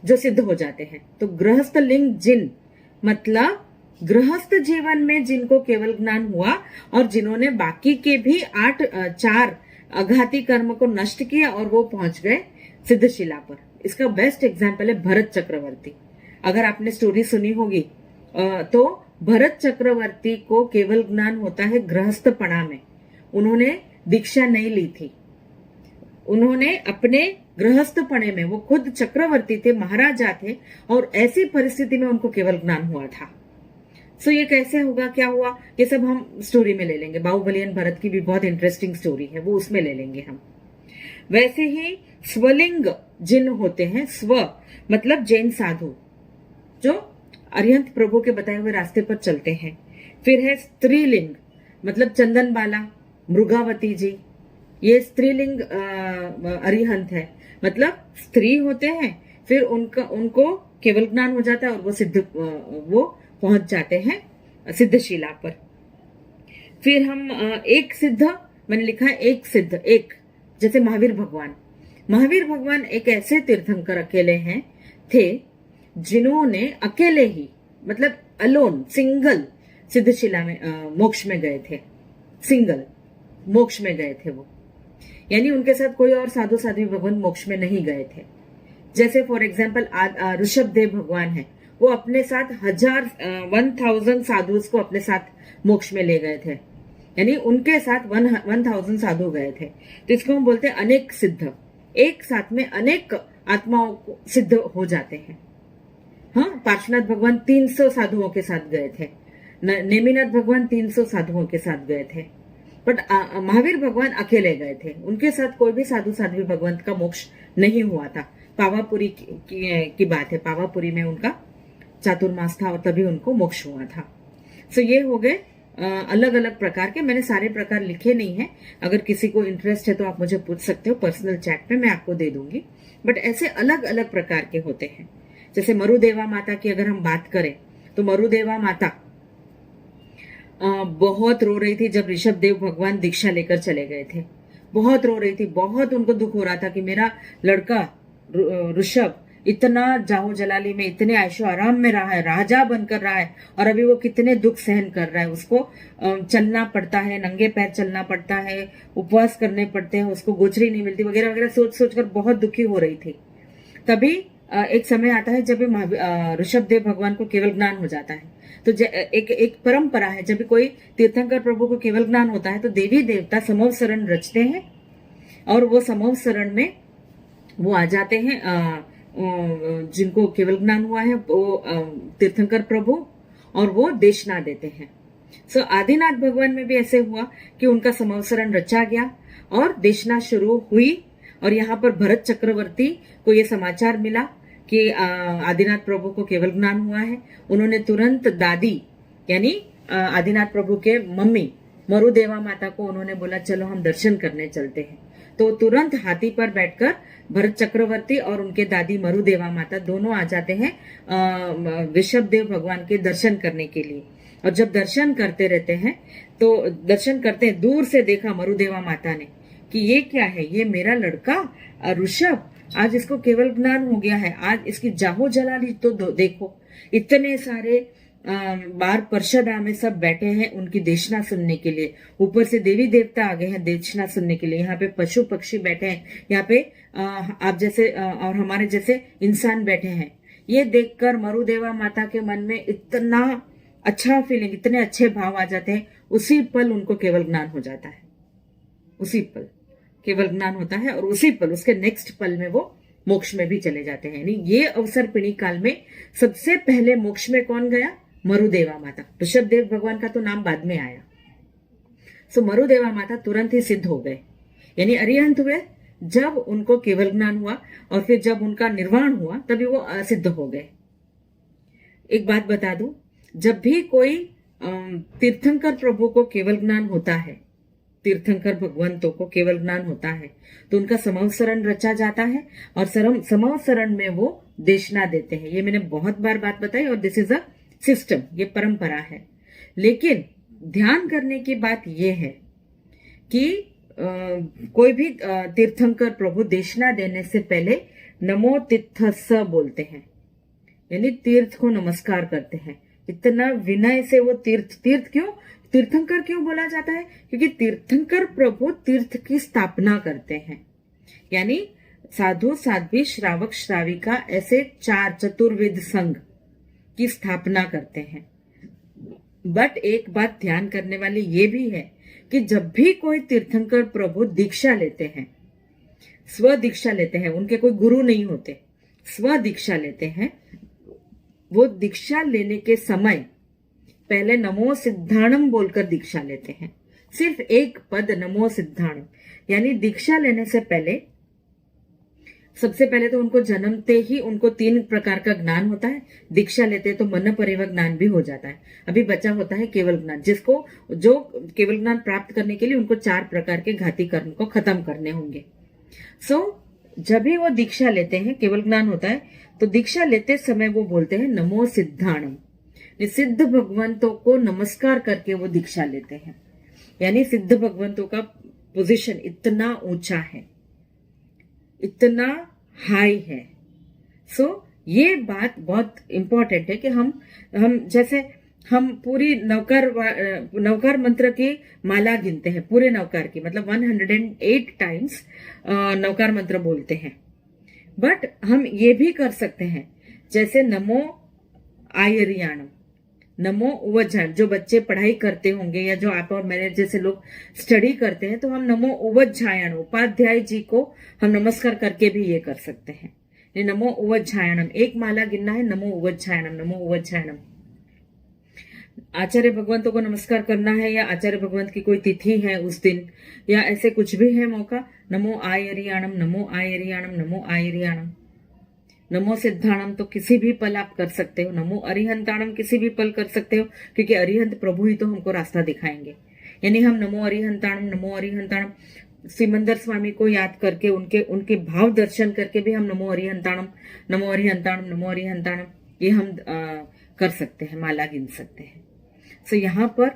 जो सिद्ध हो जाते हैं। तो गृहस्थ लिंग जिन मतलब गृहस्थ जीवन में जिनको केवल ज्ञान हुआ और जिन्होंने बाकी के भी 4 अघाती कर्म को नष्ट किया और वो पहुंच गए सिद्धशिला पर। इसका बेस्ट एग्जाम्पल है भरत चक्रवर्ती। अगर आपने स्टोरी सुनी होगी तो भरत चक्रवर्ती को केवल ज्ञान होता है गृहस्थपणा में। उन्होंने दीक्षा नहीं ली थी, उन्होंने अपने गृहस्थपणे में, वो खुद चक्रवर्ती थे, महाराजा थे, और ऐसी परिस्थिति में उनको केवल ज्ञान हुआ था। सो ये कैसे होगा, क्या हुआ, ये सब हम स्टोरी में ले लेंगे। बाहुबली एंड भरत की भी बहुत इंटरेस्टिंग स्टोरी है, वो उसमें ले लेंगे हम। वैसे ही स्वलिंग जिन होते हैं, स्व मतलब जैन साधु जो अरिहंत प्रभु के बताए हुए रास्ते पर चलते हैं। फिर है स्त्रीलिंग मतलब चंदन बाला, मृगावती जी, ये स्त्रीलिंग अरिहंत है, मतलब स्त्री होते हैं, फिर उनको केवल ज्ञान हो जाता है और वो पहुंच जाते हैं सिद्धशिला पर। फिर हम एक सिद्ध, मैंने लिखा है एक सिद्ध, एक जैसे महावीर भगवान एक ऐसे तीर्थंकर अकेले हैं थे जिन्होंने अकेले ही, मतलब अलोन, सिंगल सिद्धशिला में मोक्ष में गए थे, सिंगल मोक्ष में गए थे वो, यानी उनके साथ कोई और साधु साध्वी भगवान मोक्ष में नहीं गए थे। जैसे फॉर एग्जाम्पल ऋषभ देव भगवान है, वो अपने साथ 1000 साधु को अपने साथ मोक्ष में ले गए थे, यानी उनके साथ 1000 साधु गए थे। तो इसको हम बोलते हैं अनेक सिद्ध, एक साथ में अनेक आत्माओं को सिद्ध हो जाते हैं। हाँ, पार्श्वनाथ भगवान 300 साधुओं के साथ गए थे, नेमिनाथ भगवान 300 साधुओं के साथ गए थे, बट महावीर भगवान अकेले गए थे, उनके साथ कोई भी साधु साध्वी भगवंत का मोक्ष नहीं हुआ था। पावापुरी की बात है, पावापुरी में उनका चातुर्मास था और तभी उनको मोक्ष हुआ था। सो ये हो गए अलग अलग प्रकार के, मैंने सारे प्रकार लिखे नहीं है, अगर किसी को इंटरेस्ट है तो आप मुझे पूछ सकते हो पर्सनल चैट में, मैं आपको दे दूंगी। बट ऐसे अलग अलग प्रकार के होते हैं। जैसे मरुदेवा माता की अगर हम बात करें तो मरुदेवा माता बहुत रो रही थी जब ऋषभ देव भगवान दीक्षा लेकर चले गए थे, बहुत रो रही थी, बहुत उनको दुख हो रहा था कि मेरा लड़का ऋषभ इतना जाहो जलाली में, इतने ऐशो आराम में रहा है, राजा बनकर रहा है, और अभी वो कितने दुख सहन कर रहा है, उसको चलना पड़ता है, नंगे पैर चलना पड़ता है, उपवास करने पड़ते हैं, उसको गोचरी नहीं मिलती वगैरह वगैरह, सोच सोचकर बहुत दुखी हो रही थी। तभी एक समय आता है जब ऋषभ देव भगवान को केवल ज्ञान हो जाता है। तो एक परंपरा है, जब भी कोई तीर्थंकर प्रभु को केवल ज्ञान होता है तो देवी देवता समूह शरण रचते हैं, और वो समूह शरण में वो आ जाते हैं, जिनको केवल ज्ञान हुआ है वो तीर्थंकर प्रभु, और वो देशना देते हैं। सो आदिनाथ भगवान में भी ऐसे हुआ कि उनका समवसरण रचा गया और देशना शुरू हुई, और यहाँ पर भरत चक्रवर्ती को ये समाचार मिला कि आदिनाथ प्रभु को केवल ज्ञान हुआ है। उन्होंने तुरंत दादी यानी आदिनाथ प्रभु के मम्मी मरुदेवा माता को उन्होंने बोला चलो हम दर्शन करने चलते हैं। तो तुरंत हाथी पर बैठकर भरत चक्रवर्ती और उनके दादी मरुदेवा माता दोनों आ जाते हैं ऋषभ देव भगवान के दर्शन करने के लिए। और जब दर्शन करते रहते हैं तो दर्शन करते हैं, दूर से देखा मरुदेवा माता ने कि ये क्या है, ये मेरा लड़का ऋषभ, आज इसको केवल ज्ञान हो गया है, आज इसकी जाहो जलाली तो देखो, इतने सारे बार पार्षदा में सब बैठे हैं उनकी देशना सुनने के लिए, ऊपर से देवी देवता आ गए हैं देशना सुनने के लिए, यहाँ पे पशु पक्षी बैठे हैं, यहाँ पे आप जैसे और हमारे जैसे इंसान बैठे हैं। ये देखकर मरुदेवा माता के मन में इतना अच्छा फीलिंग, इतने अच्छे भाव आ जाते हैं, उसी पल उनको केवल ज्ञान हो जाता है, उसी पल केवल ज्ञान होता है, और उसी पल उसके नेक्स्ट पल में वो मोक्ष में भी चले जाते हैं। यानी ये अवसर पिणी काल में सबसे पहले मोक्ष में कौन गया? मरुदेवा माता। ऋषभ देव भगवान का तो नाम बाद में आया। सो मरुदेवा माता तुरंत ही सिद्ध हो गए, यानी अरिहंत हुए जब उनको केवल ज्ञान हुआ, और फिर जब उनका निर्वाण हुआ तभी वो सिद्ध हो गए। एक बात बता दूं, जब भी कोई तीर्थंकर प्रभु को केवल ज्ञान होता है, तीर्थंकर भगवंतों को केवल ज्ञान होता है, तो उनका समवसरण रचा जाता है और समवसरण में वो देशना देते हैं। ये मैंने बहुत बार बात बताई, और दिस इज अ सिस्टम, ये परंपरा है। लेकिन ध्यान करने की बात यह है कि कोई भी तीर्थंकर प्रभु देशना देने से पहले नमो तीर्थस्स बोलते हैं, यानी तीर्थ को नमस्कार करते हैं। इतना विनय से वो तीर्थ क्यों, तीर्थंकर क्यों बोला जाता है? क्योंकि तीर्थंकर प्रभु तीर्थ की स्थापना करते हैं, यानी साधु साध्वी श्रावक श्राविका ऐसे 4 चतुर्विद संघ की स्थापना करते हैं। बट एक बात ध्यान करने वाली ये भी है कि जब भी कोई तीर्थंकर प्रभु दीक्षा लेते हैं, स्व दीक्षा लेते हैं, उनके कोई गुरु नहीं होते, स्व दीक्षा लेते हैं, वो दीक्षा लेने के समय पहले नमो सिद्धाणम बोलकर दीक्षा लेते हैं। सिर्फ एक पद नमो सिद्धाणम, यानी दीक्षा लेने से पहले सबसे पहले तो उनको जन्मते ही उनको 3 प्रकार का ज्ञान होता है। दीक्षा लेते तो मन परिव ज्ञान भी हो जाता है। अभी बचा होता है केवल ज्ञान, जिसको जो केवल ज्ञान प्राप्त करने के लिए उनको 4 प्रकार के घाती कर्म को खत्म करने होंगे। जब भी वो दीक्षा लेते हैं, केवल ज्ञान होता है, तो दीक्षा लेते समय वो बोलते हैं नमो सिद्धाणम। सिद्ध भगवंतों को नमस्कार करके वो दीक्षा लेते हैं। यानी सिद्ध भगवंतों का पोजीशन इतना ऊंचा है, इतना हाई है। ये बात बहुत इंपॉर्टेंट है कि हम जैसे हम पूरी नवकार मंत्र की माला गिनते हैं, पूरे नवकार की, मतलब 108 टाइम्स नवकार मंत्र बोलते हैं। बट हम ये भी कर सकते हैं, जैसे नमो आयरियाणम, नमो उवज्झायणम। जो बच्चे पढ़ाई करते होंगे या जो आप और मेरे जैसे लोग स्टडी करते हैं, तो हम नमो उवज्झायणम, उपाध्याय जी को हम नमस्कार करके भी ये कर सकते हैं। नमो उवज्झायणम, एक माला गिनना है, नमो उवज्झायणम, नमो उवज्झायणम। आचार्य भगवंतों को नमस्कार करना है, या आचार्य भगवंत की कोई तिथि है उस दिन, या ऐसे कुछ भी है मौका, नमो आयरियाणम, नमो आयरियाणम, नमो आयरियाणम। नमो सिद्धाणम तो किसी भी पल आप कर सकते हो, नमो अरिहंताणम किसी भी पल कर सकते हो, क्योंकि अरिहंत प्रभु ही तो हमको रास्ता दिखाएंगे। यानी हम नमो अरिहंताणम, नमो अरिहंताणम, सिमंदर स्वामी को याद करके उनके भाव दर्शन करके भी हम नमो अरिहंताणम, नमो अरिहंताणम, नमो अरिहंताणम ये हम कर सकते हैं, माला गिन सकते हैं। यहाँ पर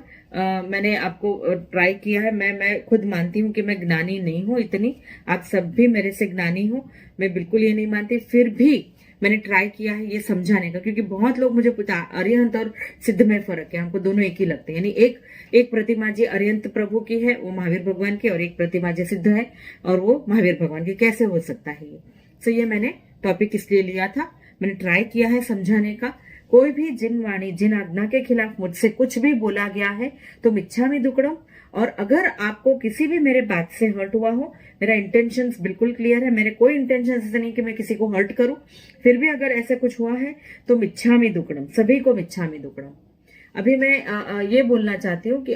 मैंने आपको ट्राई किया है। मैं खुद मानती हूँ कि मैं ज्ञानी नहीं हूँ इतनी, आप सब भी मेरे से ज्ञानी हो, मैं बिल्कुल ये नहीं मानती, फिर भी मैंने ट्राई किया है ये समझाने का, क्योंकि बहुत लोग मुझे पूछा अरिहंत और सिद्ध में फर्क है, हमको दोनों एक ही लगते हैं। यानी एक प्रतिमा जी अरिहंत प्रभु की है, वो महावीर भगवान की, और एक प्रतिमा जी सिद्ध है और वो महावीर भगवान की, कैसे हो सकता है ये। ये मैंने टॉपिक इसलिए लिया था, मैंने ट्राई किया है समझाने का। कोई भी जिन वाणी, जिन आज्ञा के खिलाफ मुझसे कुछ भी बोला गया है तो मिच्छामि दुक्कडम। और अगर आपको किसी भी मेरे बात से हर्ट हुआ हो, मेरा इंटेंशंस बिल्कुल क्लियर है, मेरे कोई इंटेंशन ऐसे नहीं कि मैं किसी को हर्ट करूं, फिर भी अगर ऐसा कुछ हुआ है तो मिच्छामि दुक्कडम, सभी को मिच्छामि दुक्कडम। अभी मैं ये बोलना चाहती हूँ कि